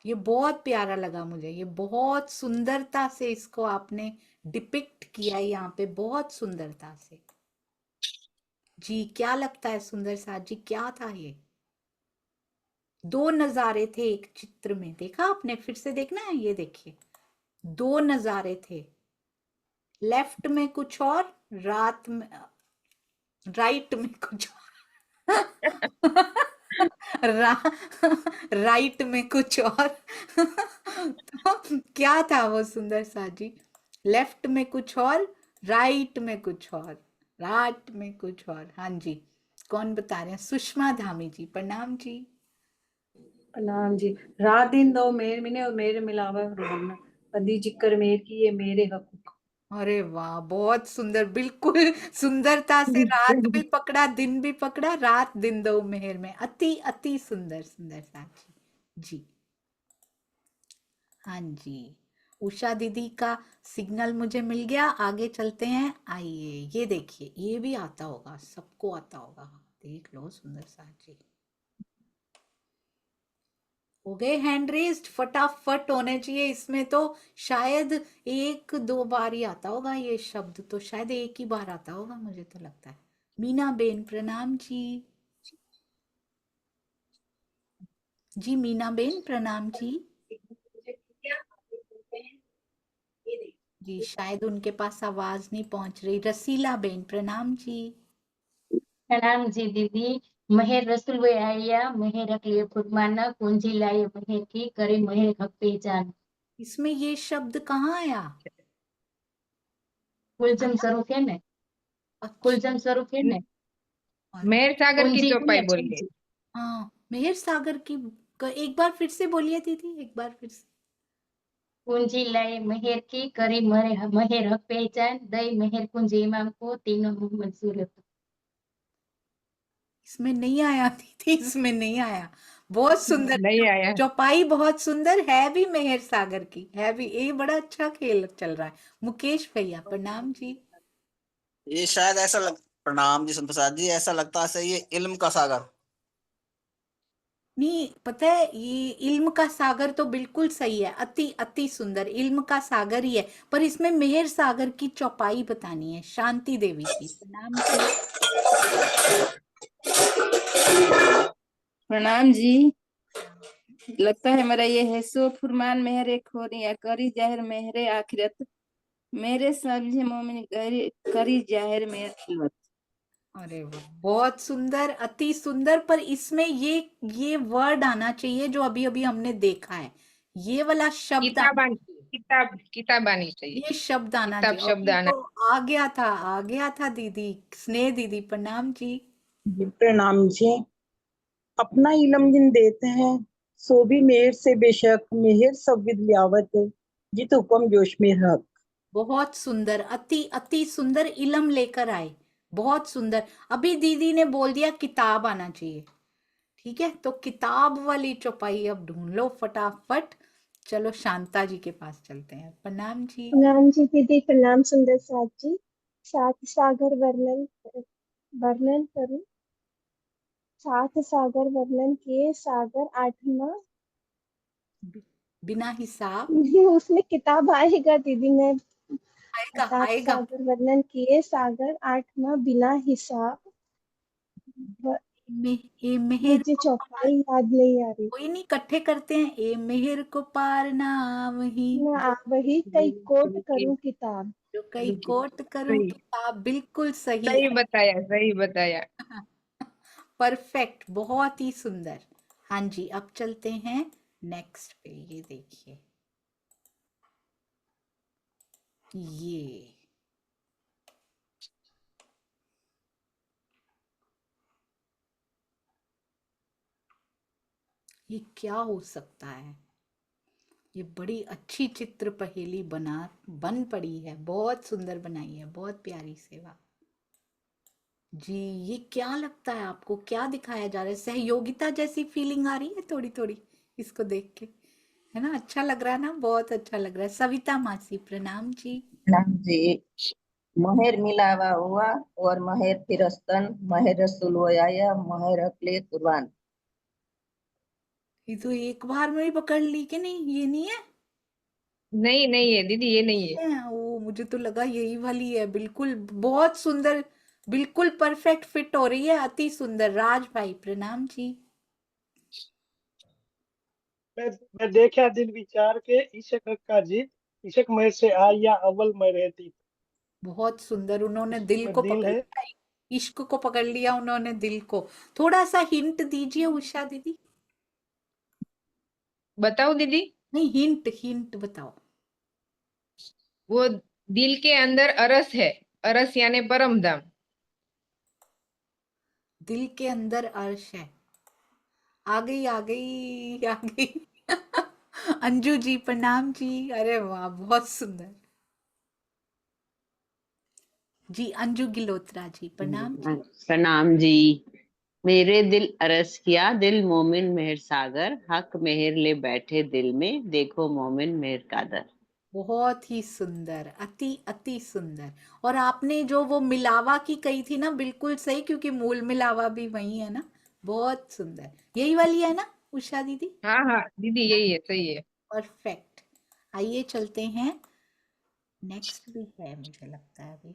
ये बहुत प्यारा लगा मुझे। ये बहुत सुंदरता से इसको आपने डिपिक्ट किया है यहाँ पे, बहुत सुंदरता से। जी क्या लगता है सुंदर साथ जी, क्या था ये? दो नजारे थे एक चित्र में, देखा आपने? फिर से देखना है, ये देखिए दो नजारे थे। लेफ्ट में कुछ और, रात में राइट में कुछ रा, राइट में कुछ और तो क्या था वो सुंदर सा जी? लेफ्ट में कुछ और, राइट में कुछ और, राइट में कुछ और। हाँ जी कौन बता रहे हैं? सुषमा धामी जी प्रणाम जी। प्रणाम जी। रात दिन दो मेर मिने और मेरे मिलावा रोना, पदी जिक्र मेर की ये मेरे हक। अरे वाह बहुत सुंदर, बिल्कुल सुंदरता से रात भी पकड़ा दिन भी पकड़ा, रात दिन दो मेहर में, अति अति सुंदर सुंदर साथी जी। हाँ जी उषा दीदी का सिग्नल मुझे मिल गया, आगे चलते हैं। आइए, ये देखिए, ये भी आता होगा, सबको आता होगा। देख लो सुंदर साथ जी, हो गए हैंड रेस्ड, फटाफट होने चाहिए। इसमें तो शायद एक दो बार ही आता होगा ये शब्द, तो शायद एक ही बार आता होगा, मुझे तो लगता है। मीना बेन प्रणाम जी। जी मीना बेन प्रणाम जी। जी शायद उनके पास आवाज नहीं पहुंच रही। रसीला बेन प्रणाम जी। प्रणाम जी दीदी। महेर रसूल वे आया महेर अकलिए फुटमाना कुंजी लाए महेर की करे महेर हक पहचान। इसमें ये शब्द कहाँ आया? कुलजम स्वरूप है ने, कुलजम स्वरूप है ने। मेहर सागर की कुंजी चौपाई बोलिए। हाँ, मेहर सागर की। एक बार फिर से बोलिए दीदी, एक बार फिर से। कुंजी लाए महेर की करी मरे महेर हक पहचान दई महेर कुंजी इमाम को तीनों मंजूर है। इसमें नहीं आया दीदी, इसमें नहीं आया। बहुत सुंदर नहीं आया। चौपाई, बहुत सुंदर है भी मेहर सागर की, है भी। ये बड़ा अच्छा खेल चल रहा है। मुकेश भैया प्रणाम जी। ये शायद प्रणाम जी सुन प्रसाद जी, ऐसा लगता है ये इल्म का सागर। नहीं, पता है, ये इल्म का सागर तो बिल्कुल सही है, अति अति सुंदर इल्म का सागर ही है। पर इसमें मेहर सागर की चौपाई बतानी है, शांति देवी की। प्रणाम जी। प्रणाम जी। लगता है मेरा ये है सो फुरमान मेहरे खोरिया करी जाहिर मेहरे आखिरत मेरे समझे मोमिन करी जाहिर मेरे खिलवत। अरे वाह, बहुत सुंदर, अति सुंदर। पर इसमें ये वर्ड आना चाहिए जो अभी अभी हमने देखा है, ये वाला शब्द आना चाहिए। किताब आनी चाहिए। ये शब्द आना किताब चाहिए। शब्द अभी आना। तो आ गया था, आ गया था दीदी, स्नेह दीदी प्रणाम जी। प्रणाम जी। अपना इलम जिन देते हैं सो भी मेहर से बेशक मेहर सब विद्यावत जित हुक्म जोश में हक। बहुत सुंदर, अति अति सुंदर इलम लेकर आए, बहुत सुंदर। अभी दीदी ने बोल दिया किताब आना चाहिए। ठीक है, तो किताब वाली चौपाई अब ढूंढ लो फटाफट। चलो शांता जी के पास चलते हैं। प्रणाम जी। प्रणाम जी दीदी। प्रणाम सुंदर साथ जी। सात सागर वर्णन वर्णन करूं। सात सागर वर्णन के सागर आठवां। बिना हिसाब। उसमें किताब आएगा दीदी। मैं आएगा सात आएगा। सागर वर्णन किए सागर आठवां बिना हिसाब। ए मेहर मुझे को चौपाई याद नहीं आ रही। कोई नहीं, इकट्ठे करते हैं। ए मेहर को पार ना वही मैं वही कई कोट करूं किताब। जो कई कोट करूं सही किताब। बिल्कुल सही। सही बताया, सही बताया। परफेक्ट, बहुत ही सुंदर। हाँ जी, अब चलते हैं नेक्स्ट पे। ये देखिए, ये क्या हो सकता है? ये बड़ी अच्छी चित्र पहेली बन पड़ी है, बहुत सुंदर बनाई है, बहुत प्यारी सेवा जी। ये क्या लगता है आपको, क्या दिखाया जा रहा है? सहयोगिता जैसी फीलिंग आ रही है थोड़ी थोड़ी इसको देख के, है ना? अच्छा लग रहा है ना, बहुत अच्छा लग रहा है। सविता मासी प्रणाम जी। प्रणाम जी। महेर मिलावा हुआ और महेर फिरस्तन महेर रसूल वो आया महेर अकले कुर्बान। ये तो एक बार में ही पकड़ ली कि नहीं? ये नहीं है? नहीं नहीं है दीदी, ये नहीं है। वो मुझे तो लगा यही वाली है। बिल्कुल बहुत सुंदर, बिल्कुल परफेक्ट फिट हो रही है, अति सुंदर। राज भाई प्रणाम जी। मैं देखा दिल विचार के इशक का जीत इशक में से आया अव्वल में रहती। बहुत सुंदर, उन्होंने दिल इसमें को दिल पकड़ है। लिया, इश्क को पकड़ लिया उन्होंने, दिल को। थोड़ा सा हिंट दीजिए उषा दीदी। बताओ दीदी। नहीं, हिंट हिंट बताओ। वो दिल के अंदर अरस है, अरस यानी परम धाम। दिल के अंदर अर्श है। आ गई आ गई आ गई। अंजू जी प्रणाम जी। अरे वाह, बहुत सुंदर जी। अंजू गिलोत्रा जी प्रणाम जी। प्रणाम जी। मेरे दिल अरस किया दिल मोमिन मेहर सागर हक मेहर ले बैठे दिल में देखो मोमिन मेहर कादर। बहुत ही सुंदर, अति अति सुंदर। और आपने जो वो मिलावा की कही थी ना, बिल्कुल सही, क्योंकि मूल मिलावा भी वही है ना। बहुत सुंदर, यही वाली है ना उषा दीदी? हाँ हाँ दीदी, यही है, सही है। परफेक्ट। आइए चलते हैं, नेक्स्ट भी है मुझे लगता है अभी।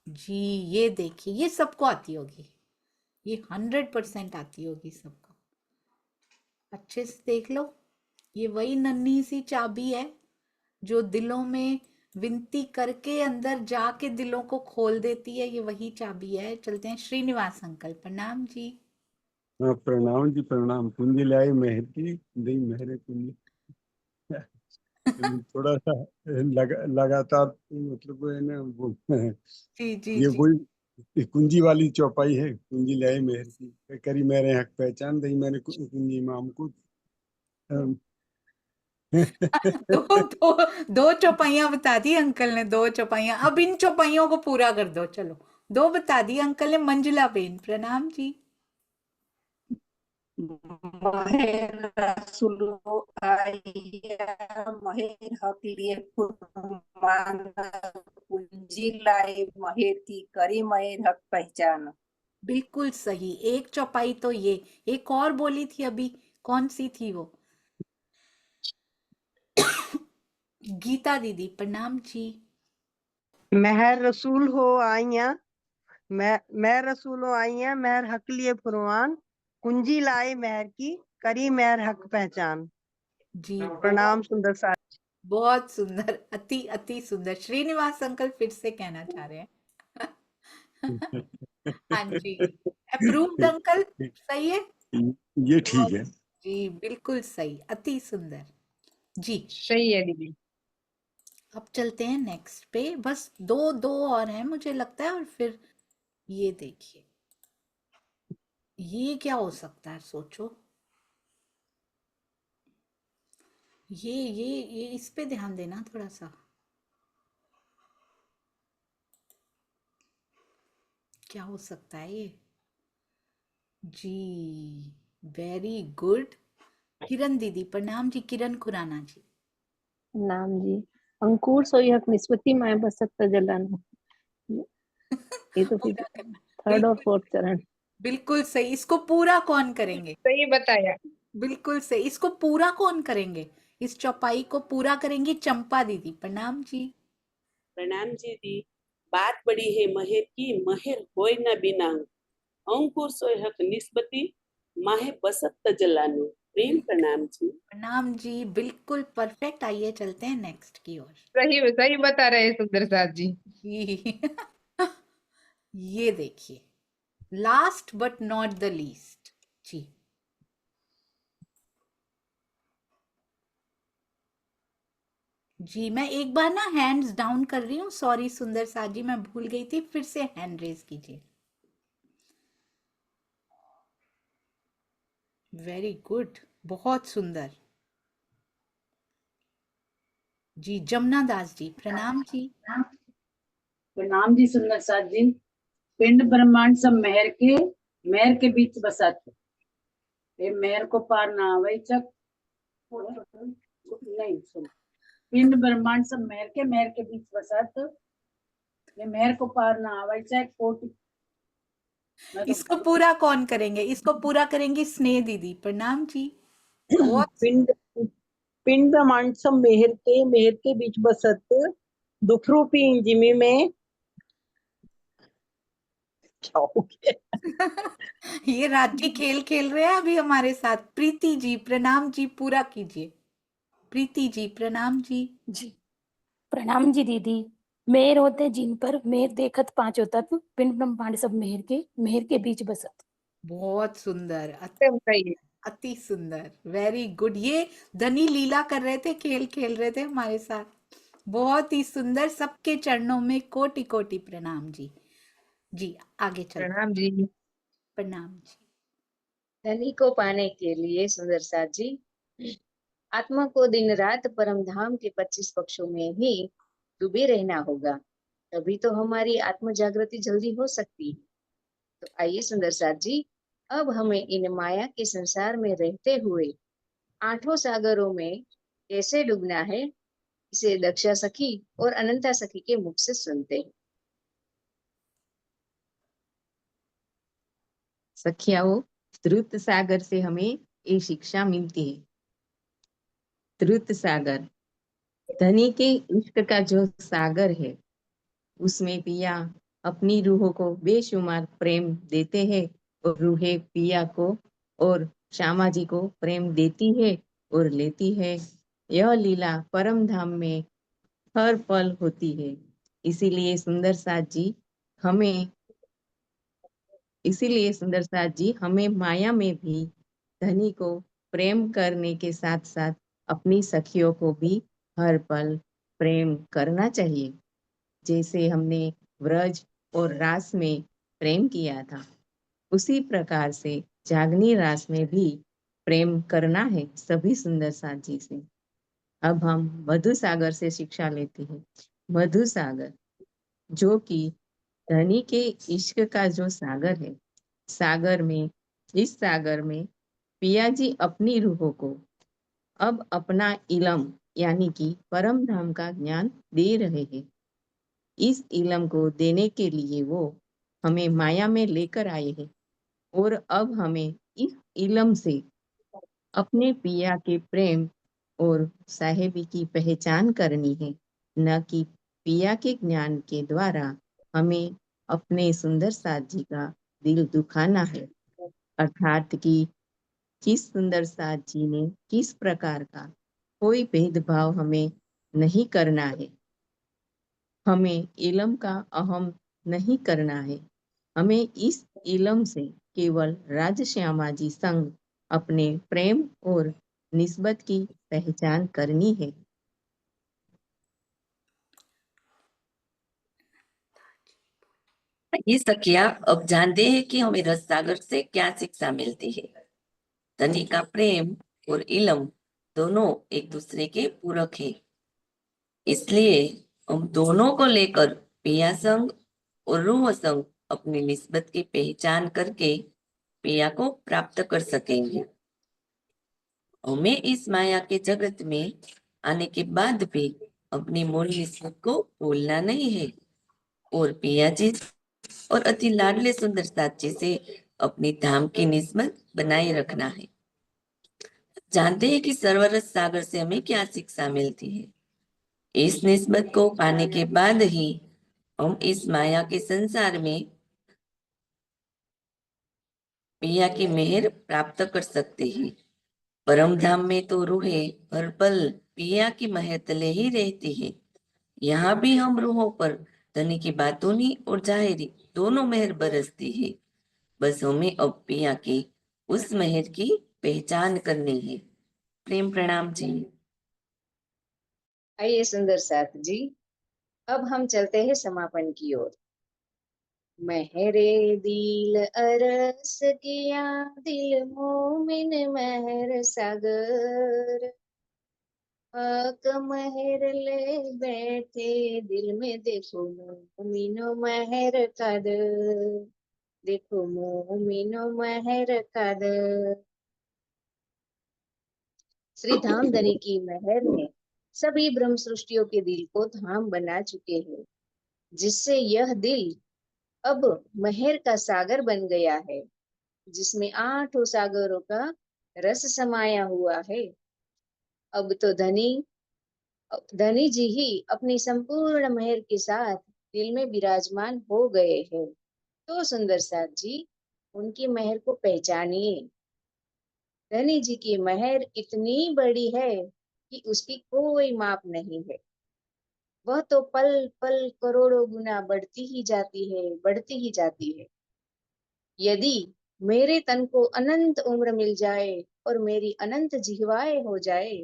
जी ये देखिए, ये सबको आती होगी, ये 100% आती होगी सबको। अच्छे से देख लो, ये वही नन्ही सी चाबी है जो दिलों में विनती करके अंदर जाके दिलों को खोल देती है, ये वही चाबी है। चलते हैं श्रीनिवास अंकल, प्रणाम जी। हाँ प्रणाम जी प्रणाम। कुंजी लाई मेहर की दी मेहर कुंजी। थोड़ा सा लगातार मतलब है ना वो जी जी ये जी। वही कुंजी वाली चौपाई है। कुंजी लाई मेहर की करी मेरे हक पहचान दी मैंने कुंजी इमाम को। दो दो दो चौपाइयां बता दी अंकल ने, दो चौपाइयां। अब इन चौपाइयों को पूरा कर दो, चलो। दो बता दी अंकल ने। मंजुला बेन, प्रणाम जी। महेर रसूलो आया महेर हक लिए फुरमान कुंजी लाए महेर की करी महेर हक पहचान। बिल्कुल सही, एक चौपाई तो ये। एक और बोली थी अभी, कौन सी थी वो? गीता दीदी, प्रणाम जी। महर रसूल हो आइया मैं रसूल हो आइया महर हक लिए फुरमान कुंजी लाए महर की करी महर हक पहचान। जी प्रणाम सुंदर सा। बहुत सुंदर, अति अति सुंदर। श्रीनिवास अंकल फिर से कहना चाह रहे हैं। हाँ जी, अप्रूव्ड अंकल, सही है। ये ठीक है। जी बिल्कुल सही, अति सुंदर जी। सही है दीदी। अब चलते हैं नेक्स्ट पे, बस दो दो और हैं मुझे लगता है, और फिर ये देखिए, ये क्या हो सकता है, सोचो। ये इस पे ध्यान देना थोड़ा सा। क्या हो सकता है ये? जी वेरी गुड। किरण दीदी, प्रणाम जी। किरण खुराना जी, नाम जी। अंकुर सोई हक निस्बती माए बसत तजलाना। ये तो फिर पूरा करना। थर्ड और बिल्कुल फोर्थ चरण। बिल्कुल सही। इसको पूरा कौन करेंगे? सही बताया। बिल्कुल सही। इसको पूरा कौन करेंगे? इस चौपाई को पूरा करेंगी चंपा दीदी, प्रणाम जी। प्रणाम जी दी। बात बड़ी है महेर की महेर होय न बिना अंकुर सोय हक निस्बती माहे बसत तजलानु। प्रेम प्रणाम जी। प्रणाम जी, बिल्कुल परफेक्ट। आइए चलते हैं नेक्स्ट की ओर। सही सही बता रहे हैं सुंदर साथ जी। जी ये देखिए, last but not the least जी। जी मैं एक बार ना हैंड्स डाउन कर रही हूँ, सॉरी सुंदर साथ जी, मैं भूल गई थी। फिर से हैंड रेज कीजिए। वेरी गुड, बहुत सुंदर जी। जमुना दास जी, प्रणाम जी। प्रणाम जी सुंदर साथ जी। पिंड ब्रह्मांड सब मेहर के बीच बसत। ये मेहर को पार ना आवे चक नहीं सुन। पिंड ब्रह्मांड सब मेहर के बीच बसत। ये मेहर को पार ना आवे चाहे कोटि। इसको पूरा कौन करेंगे? इसको पूरा करेंगी स्नेह दीदी, प्रणाम जी। बहुत पिंड पिंड ब्रह्मांड सब मेहर के बीच बसत दुख रूपी जिमी में क्या हो गया? ये राजी खेल खेल रहे हैं अभी हमारे साथ। प्रीति जी, प्रणाम जी, पूरा कीजिए। प्रीति जी, प्रणाम जी। जी प्रणाम जी दीदी। मेहर होते जिन पर मेहर देखत पांचों तत्व पिंड ब्रह्मांड सब मेहर के बीच बसत। बहुत सुंदर, एकदम सही है। अति सुंदर, वेरी गुड। ये धनी लीला कर रहे थे, खेल खेल रहे थे हमारे साथ। बहुत ही सुंदर। सबके चरणों में कोटि कोटि प्रणाम जी। जी आगे चलते। प्रणाम जी। प्रणाम जी। धनी को पाने के लिए सुंदर साथ जी, आत्मा को दिन रात परम धाम के 25 पक्षों में ही डूबे रहना होगा, तभी तो हमारी आत्म जागृति जल्दी हो सकती है। तो आइए सुंदर साथ जी, अब हमें इन माया के संसार में रहते हुए 8 सागरों में कैसे डूबना है, इसे दक्षा सखी और अनंता सखी के मुख से सुनते हैं। सखियाओं, द्रुत सागर से हमें ये शिक्षा मिलती है। द्रुत सागर, धनी के इश्क का जो सागर है, उसमें पिया अपनी रूहों को बेशुमार प्रेम देते हैं और रूहें पिया को और श्यामा जी को प्रेम देती है और लेती है। यह लीला परम धाम में हर पल होती है। इसीलिए सुंदर साथ जी हमें इसीलिए सुंदर साथ जी हमें माया में भी धनी को प्रेम करने के साथ साथ अपनी सखियों को भी हर पल प्रेम करना चाहिए। जैसे हमने व्रज और रास में प्रेम किया था, उसी प्रकार से जागनी रास में भी प्रेम करना है सभी सुंदर साथ जी से। अब हम मधु सागर से शिक्षा लेते हैं। मधु सागर, जो कि धनी के इश्क का जो सागर है, इस सागर में पिया जी अपनी रूहों को अब अपना इलम यानी कि परम धाम का ज्ञान दे रहे हैं। इस इलम को देने के लिए वो हमें माया में लेकर आए हैं और अब हमें इस इलम से अपने पिया के प्रेम और साहेबी की पहचान करनी है, न कि पिया के ज्ञान के द्वारा हमें अपने सुंदर साथ जी का दिल दुखाना है। अर्थात कि किस सुंदर साथ जी ने किस प्रकार का कोई भेदभाव हमें नहीं करना है। हमें इलम का अहम नहीं करना है। हमें इस इलम से केवल राजश्यामा जी संग अपने प्रेम और निस्बत की पहचान करनी है। ये सखिया अब जानते हैं कि हमें रस सागर से क्या शिक्षा मिलती है। धनी का प्रेम और इलम दोनों एक दूसरे के पूरक है, इसलिए हम दोनों को लेकर पिया संग और रूह संग अपनी निस्बत की पहचान करके पिया को प्राप्त कर सकेंगे। हमें इस माया के जगत में आने के बाद भी अपनी मूल निस्बत को भूलना नहीं है और पिया जी और अति लाडले सुंदर साथ जी से अपनी धाम की निस्बत बनाए रखना है। जानते हैं कि सर्वरस सागर से हमें क्या शिक्षा मिलती है। इस निस्बत को पाने के बाद ही हम इस माया के संसार में पिया की मेहर प्राप्त कर सकते हैं। परम धाम में तो रूहें हर पल पिया की मेहर तले ही रहती है। यहाँ भी हम रूहों पर धनी की बातूनी और जाहिरी दोनों मेहर बरसती है। बस हमें अब पिया की उस मेहर की पहचान करनी है। प्रेम प्रणाम जी। आइए सुंदर साथ जी, अब हम चलते हैं समापन की ओर। मेहरे दिल अरस किया दिल मोमिन मेहर सागर, हक मेहर ले बैठे दिल में देखो मोमिनो मेहर कदर, देखो मोमिनो मेहर कदर। श्री धाम धनी की मेहर ने सभी ब्रह्म सृष्टियों के दिल को धाम बना चुके हैं, जिससे यह दिल अब मेहर का सागर बन गया है, जिसमें 8 सागरों का रस समाया हुआ है। अब तो धनी जी ही अपनी संपूर्ण मेहर के साथ दिल में विराजमान हो गए हैं। तो सुंदर साथ जी, उनकी मेहर को पहचानिए। धनी जी की मेहर इतनी बड़ी है कि उसकी कोई माप नहीं है। वह तो पल पल करोड़ों गुना बढ़ती ही जाती है, बढ़ती ही जाती है। यदि मेरे तन को अनंत उम्र मिल जाए और मेरी अनंत जिह्वाएं हो जाए,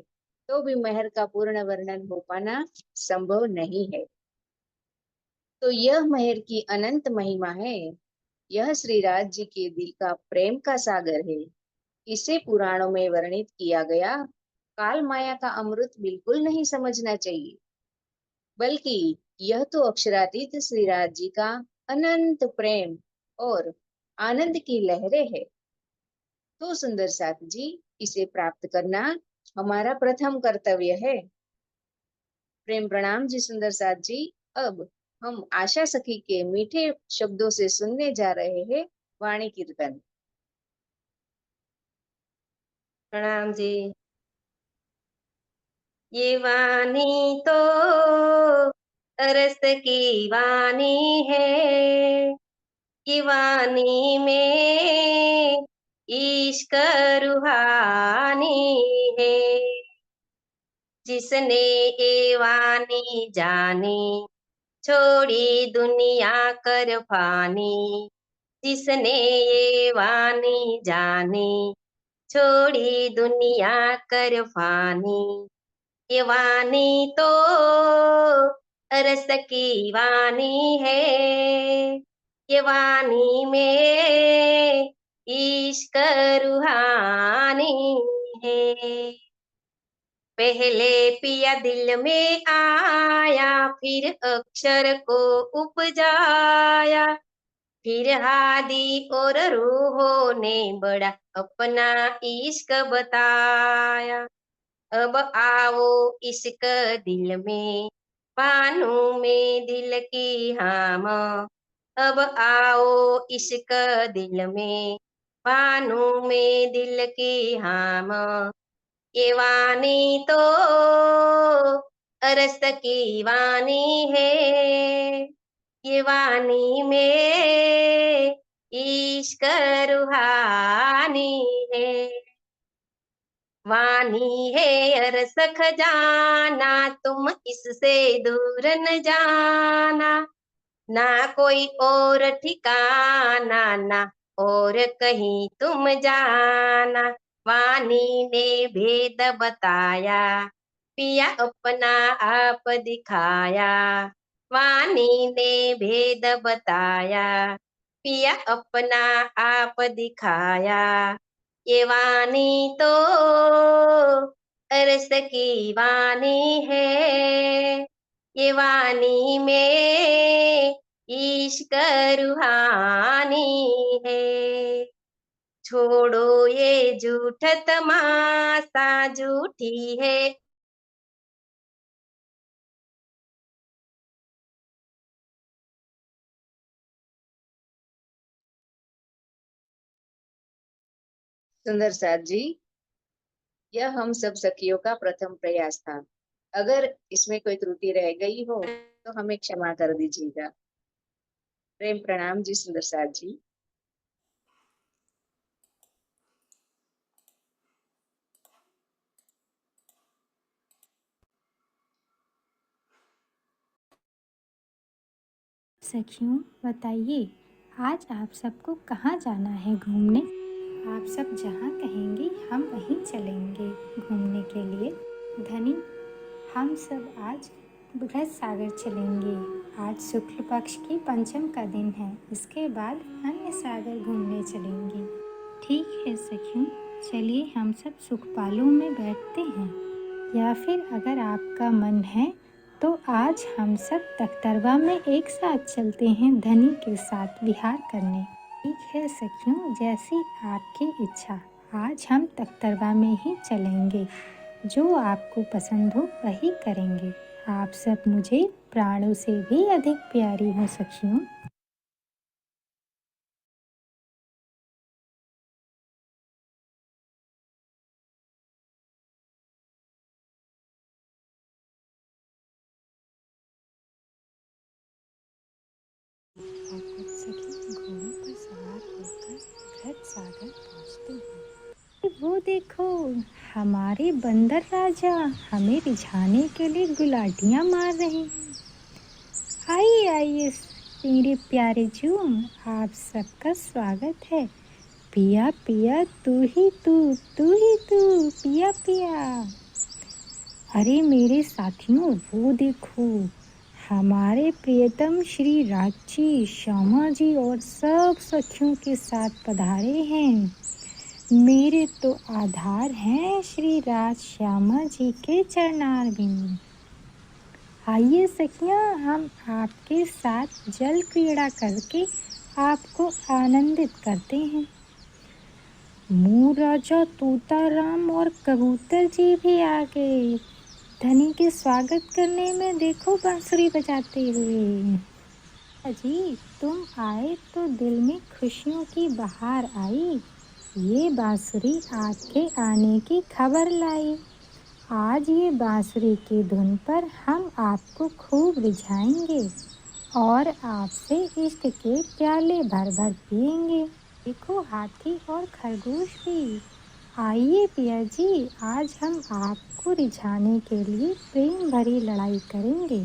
तो भी मेहर का पूर्ण वर्णन हो पाना संभव नहीं है। तो यह मेहर की अनंत महिमा है। यह श्री राज जी के दिल का प्रेम का सागर है। इसे पुराणों में वर्णित किया गया काल माया का अमृत बिल्कुल नहीं समझना चाहिए, बल्कि यह तो अक्षरातीत श्री राज जी का अनंत प्रेम और आनंद की लहरें है। तो सुंदर साथ जी, इसे प्राप्त करना हमारा प्रथम कर्तव्य है। प्रेम प्रणाम जी सुंदर साथ जी। अब हम आशा सखी के मीठे शब्दों से सुनने जा रहे हैं वाणी कीर्तन। प्रणाम जी। ये वाणी तो रस की वाणी है, ये वाणी में इश्क रूहानी है। जिसने ये वाणी जानी, छोड़ी दुनिया कर फानी। जिसने ये वाणी जानी, छोड़ी दुनिया कर फानी। ये वाणी तो रस की वाणी है, ये वाणी में इश्क रूहानी है। पहले पिया दिल में आया, फिर अक्षर को उपजाया, फिर हादी और रूहों ने बड़ा अपना इश्क बताया। अब आओ इश्क दिल में, पानू में दिल की हाम। अब आओ इश्क दिल में, पानू में दिल की हाम। ये वाणी तो रस की वाणी है, ये वाणी में इश्क रूहानी है। वाणी है अरस खजाना, तुम इससे दूर न जाना। ना कोई और ठिकाना, ना और कहीं तुम जाना। वाणी ने भेद बताया, पिया अपना आप दिखाया। वाणी ने भेद बताया, पिया अपना आप दिखाया। ये वाणी तो रस की वाणी है, ये वाणी में इश्क रूहानी है। छोड़ो ये झूठ तमाशा, झूठी है सुंदर साथ जी, यह हम सब सखियों का प्रथम प्रयास था। अगर इसमें कोई त्रुटि रह गई हो तो हमें क्षमा कर दीजिएगा। प्रेम प्रणाम जी सुंदर साथ जी। सखियों बताइए, आज आप सबको कहाँ जाना है घूमने? आप सब जहाँ कहेंगी हम वहीं चलेंगे घूमने के लिए। धनी, हम सब आज बृहद सागर चलेंगे। आज शुक्ल पक्ष की पंचम का दिन है, इसके बाद अन्य सागर घूमने चलेंगे। ठीक है सखियों, चलिए हम सब सुखपालों में बैठते हैं, या फिर अगर आपका मन है तो आज हम सब तख्तरवा में एक साथ चलते हैं धनी के साथ विहार करने। ठीक है सखियों, जैसी आपकी इच्छा। आज हम तख्तरवा में ही चलेंगे, जो आपको पसंद हो वही करेंगे। आप सब मुझे प्राणों से भी अधिक प्यारी हो सखियों। और कुछ सखी घोड़े पर सवार होकर बृहद सागर पहुँचते हैं। वो देखो, हमारे बंदर राजा हमें रिझाने के लिए गुलाटियाँ मार रहे हैं। आइए आइए मेरे प्यारे जूम, आप सबका स्वागत है। पिया पिया तू ही तू पिया पिया। अरे मेरे साथियों, वो देखो, हमारे प्रियतम श्री राज जी, श्यामा जी और सब सखियों के साथ पधारे हैं। मेरे तो आधार हैं श्री राज श्यामा जी के चरणारविंद। आइए सखियाँ, हम आपके साथ जल क्रीड़ा करके आपको आनंदित करते हैं। मोर राजा तोता राम और कबूतर जी भी आ गए। धनी के स्वागत करने में देखो बांसुरी बजाते हुए। अजी तुम आए तो दिल में खुशियों की बहार आई, ये बांसुरी आपके आने की खबर लाई। आज ये बांसुरी की धुन पर हम आपको खूब रिझाएंगे और आपसे इश्क के प्याले भर भर पिएंगे। देखो हाथी और खरगोश भी। आइए पिया जी, आज हम आपको रिझाने के लिए प्रेम भरी लड़ाई करेंगे।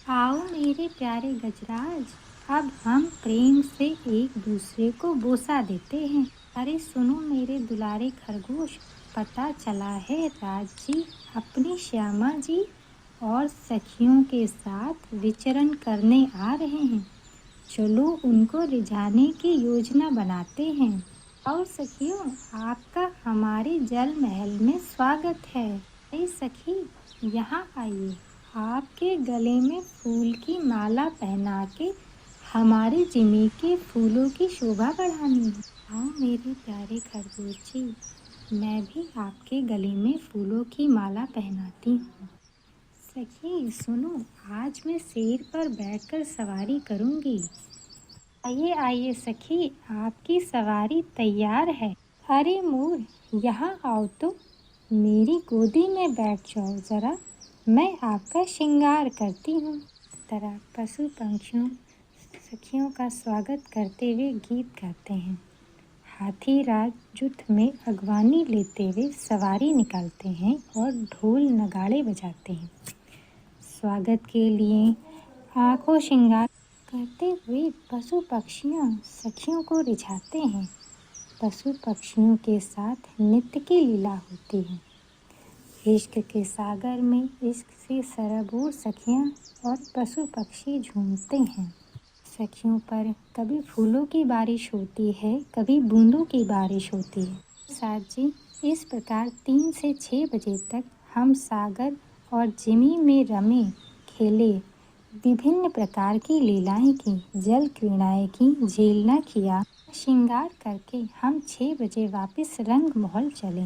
आओ मेरे प्यारे गजराज, अब हम प्रेम से एक दूसरे को बोसा देते हैं। अरे सुनो मेरे दुलारे खरगोश, पता चला है राज जी अपनी श्यामा जी और सखियों के साथ विचरण करने आ रहे हैं। चलो उनको रिझाने की योजना बनाते हैं। और सखियों, आपका हमारे जल महल में स्वागत है। अरे सखी, यहाँ आइए, आपके गले में फूल की माला पहना के हमारे जिमी के फूलों की शोभा बढ़ानी है। हाँ मेरे प्यारे खरगोश जी, मैं भी आपके गले में फूलों की माला पहनाती हूँ। सखी सुनो, आज मैं शेर पर बैठकर सवारी करूँगी। आइए आइए सखी, आपकी सवारी तैयार है। अरे मोर, यहाँ आओ तो मेरी गोदी में बैठ जाओ जरा, मैं आपका श्रृंगार करती हूँ। तरह पशु पंछियों सखियों का स्वागत करते हुए गीत गाते हैं। हाथी राज जुट में अगवानी लेते हुए सवारी निकालते हैं और ढोल नगाड़े बजाते हैं। स्वागत के लिए आंखों श्रृंगार करते हुए पशु पक्षियों सखियों को रिझाते हैं। पशु पक्षियों के साथ नृत्य की लीला होती है। इश्क के सागर में इश्क से सरबूर सखियाँ और पशु पक्षी झूमते हैं। सखियों पर कभी फूलों की बारिश होती है, कभी बूंदों की बारिश होती है। साथ जी, इस प्रकार 3 से 6 बजे तक हम सागर और जिमी में रमे खेले, विभिन्न प्रकार की लीलाएं की, जल क्रीड़ाएं की, झेलना किया। श्रृंगार करके हम 6 बजे वापस रंग महल चले।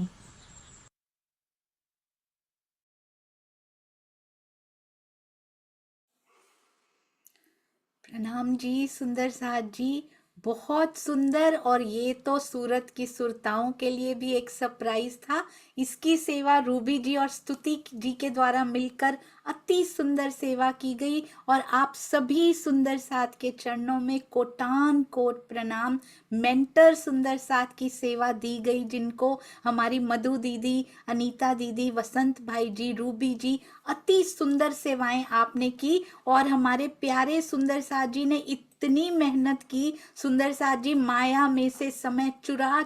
प्रणाम जी सुंदर साथ जी, बहुत सुंदर। और ये तो सूरत की सुरताओं के लिए भी एक सरप्राइज था। इसकी सेवा रूबी जी और स्तुति जी के द्वारा मिलकर अति सुंदर सेवा की गई और आप सभी सुंदर साथ के चरणों में कोटान कोट प्रणाम। मेंटर सुंदर साथ की सेवा दी गई, जिनको हमारी मधु दीदी, अनीता दीदी, वसंत भाई जी, रूबी जी, अति सुंदर सेवाएं आपने की। और हमारे प्यारे सुंदर साथ जी ने इतनी मेहनत की। सुंदर साथ जी माया में से समय चुरा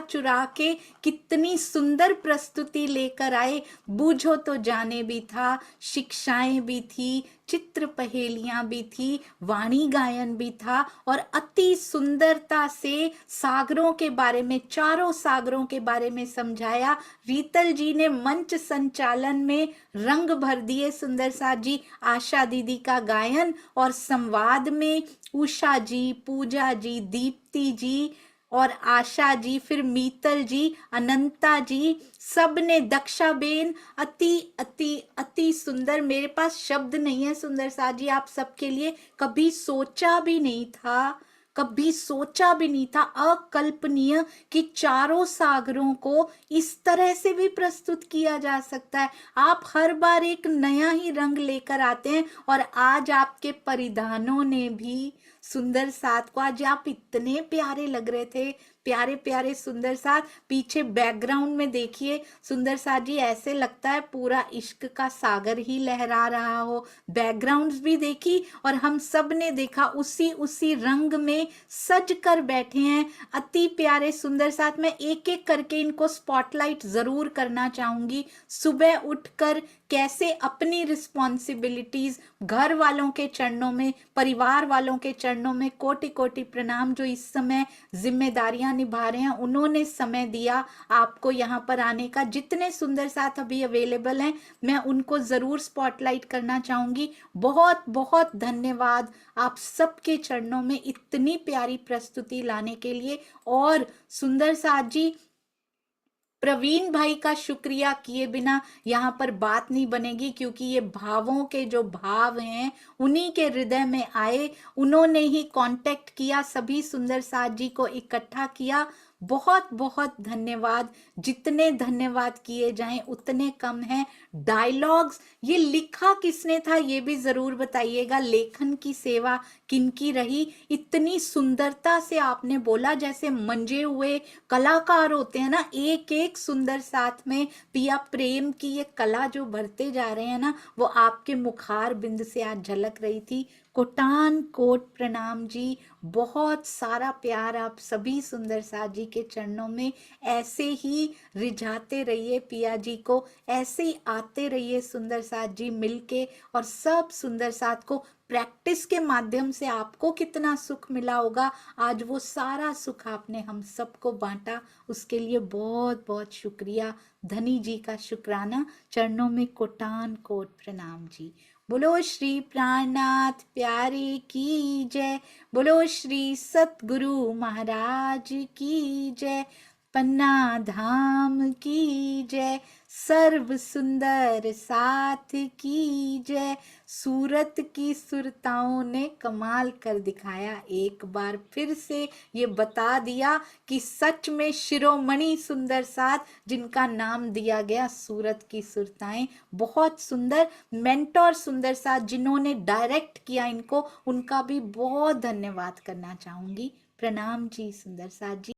चुरा के कितनी सुंदर प्रस्तुति लेकर आए। बूझो तो जाने भी था, शिक्षाएं भी थी, चित्र पहेलियां भी थी, वाणी गायन भी था और अति सुंदरता से सागरों के बारे में, चारों सागरों के बारे में समझाया। रीतल जी ने मंच संचालन में रंग भर दिए। सुंदर साथ जी, आशा दीदी का गायन और संवाद में उषा जी, पूजा जी, दीप्ति जी और आशा जी, फिर मीतल जी, अनंता जी, सब ने, दक्षा बेन, अति अति अति सुंदर। मेरे पास शब्द नहीं है सुंदर साथ जी आप सबके लिए। कभी सोचा भी नहीं था, कभी सोचा भी नहीं था, अकल्पनीय कि चारों सागरों को इस तरह से भी प्रस्तुत किया जा सकता है। आप हर बार एक नया ही रंग लेकर आते हैं और आज आपके परिधानों ने भी सुंदर साथ को, आज आप इतने प्यारे लग रहे थे, प्यारे प्यारे सुंदर साथ। पीछे बैकग्राउंड में देखिए सुंदर साथ जी, ऐसे लगता है पूरा इश्क का सागर ही लहरा रहा हो। बैकग्राउंड्स भी देखी और हम सब ने देखा, उसी रंग में सज कर बैठे हैं अति प्यारे सुंदर साथ। मैं एक एक करके इनको स्पॉटलाइट जरूर करना चाहूंगी। सुबह उठकर कैसे अपनी रिस्पॉन्सिबिलिटीज घर वालों के चरणों में, परिवार वालों के चरणों में कोटि कोटि प्रणाम, जो इस समय जिम्मेदारियां निभा रहे हैं, उन्होंने समय दिया आपको यहाँ पर आने का। जितने सुंदर साथ अभी अवेलेबल हैं मैं उनको जरूर स्पॉटलाइट करना चाहूंगी। बहुत बहुत धन्यवाद आप सबके चरणों में इतनी प्यारी प्रस्तुति लाने के लिए। और सुंदर साथ जी, प्रवीण भाई का शुक्रिया किए बिना यहाँ पर बात नहीं बनेगी, क्योंकि ये भावों के जो भाव हैं उन्हीं के हृदय में आए, उन्होंने ही कांटेक्ट किया, सभी सुंदर साथ जी को इकट्ठा किया। बहुत बहुत धन्यवाद। जितने धन्यवाद किए जाएं उतने कम हैं। डायलॉग्स ये लिखा किसने था ये भी जरूर बताइएगा। लेखन की सेवा किनकी रही। इतनी सुंदरता से आपने बोला जैसे मंजे हुए कलाकार होते हैं ना, एक एक सुंदर साथ में पिया प्रेम की ये कला जो भरते जा रहे हैं ना, वो आपके मुखार बिंद से आज झलक रही थी। कोटान कोट प्रणाम जी। बहुत सारा प्यार आप सभी सुंदर साथ जी के चरणों में। ऐसे ही रिझाते रहिए पिया जी को, ऐसे ही आते रहिए सुंदर साथ जी मिलके, और सब सुंदर साथ को प्रैक्टिस के माध्यम से आपको कितना सुख मिला होगा, आज वो सारा सुख आपने हम सबको बांटा, उसके लिए बहुत बहुत शुक्रिया। धनी जी का शुक्राना, चरणों में कोटान कोट प्रणाम जी। बोलो श्री प्राणनाथ प्यारे की जय, बोलो श्री सतगुरु महाराज की जय, पन्ना धाम की जय, सर्व सुंदर साथ की जय। सूरत की सुरताओं ने कमाल कर दिखाया, एक बार फिर से ये बता दिया कि सच में शिरोमणि सुंदर साथ जिनका नाम दिया गया सूरत की सुरताएं, बहुत सुंदर। मेंटोर सुंदर साथ जिन्होंने डायरेक्ट किया इनको, उनका भी बहुत धन्यवाद करना चाहूंगी। प्रणाम जी सुंदर साथ जी।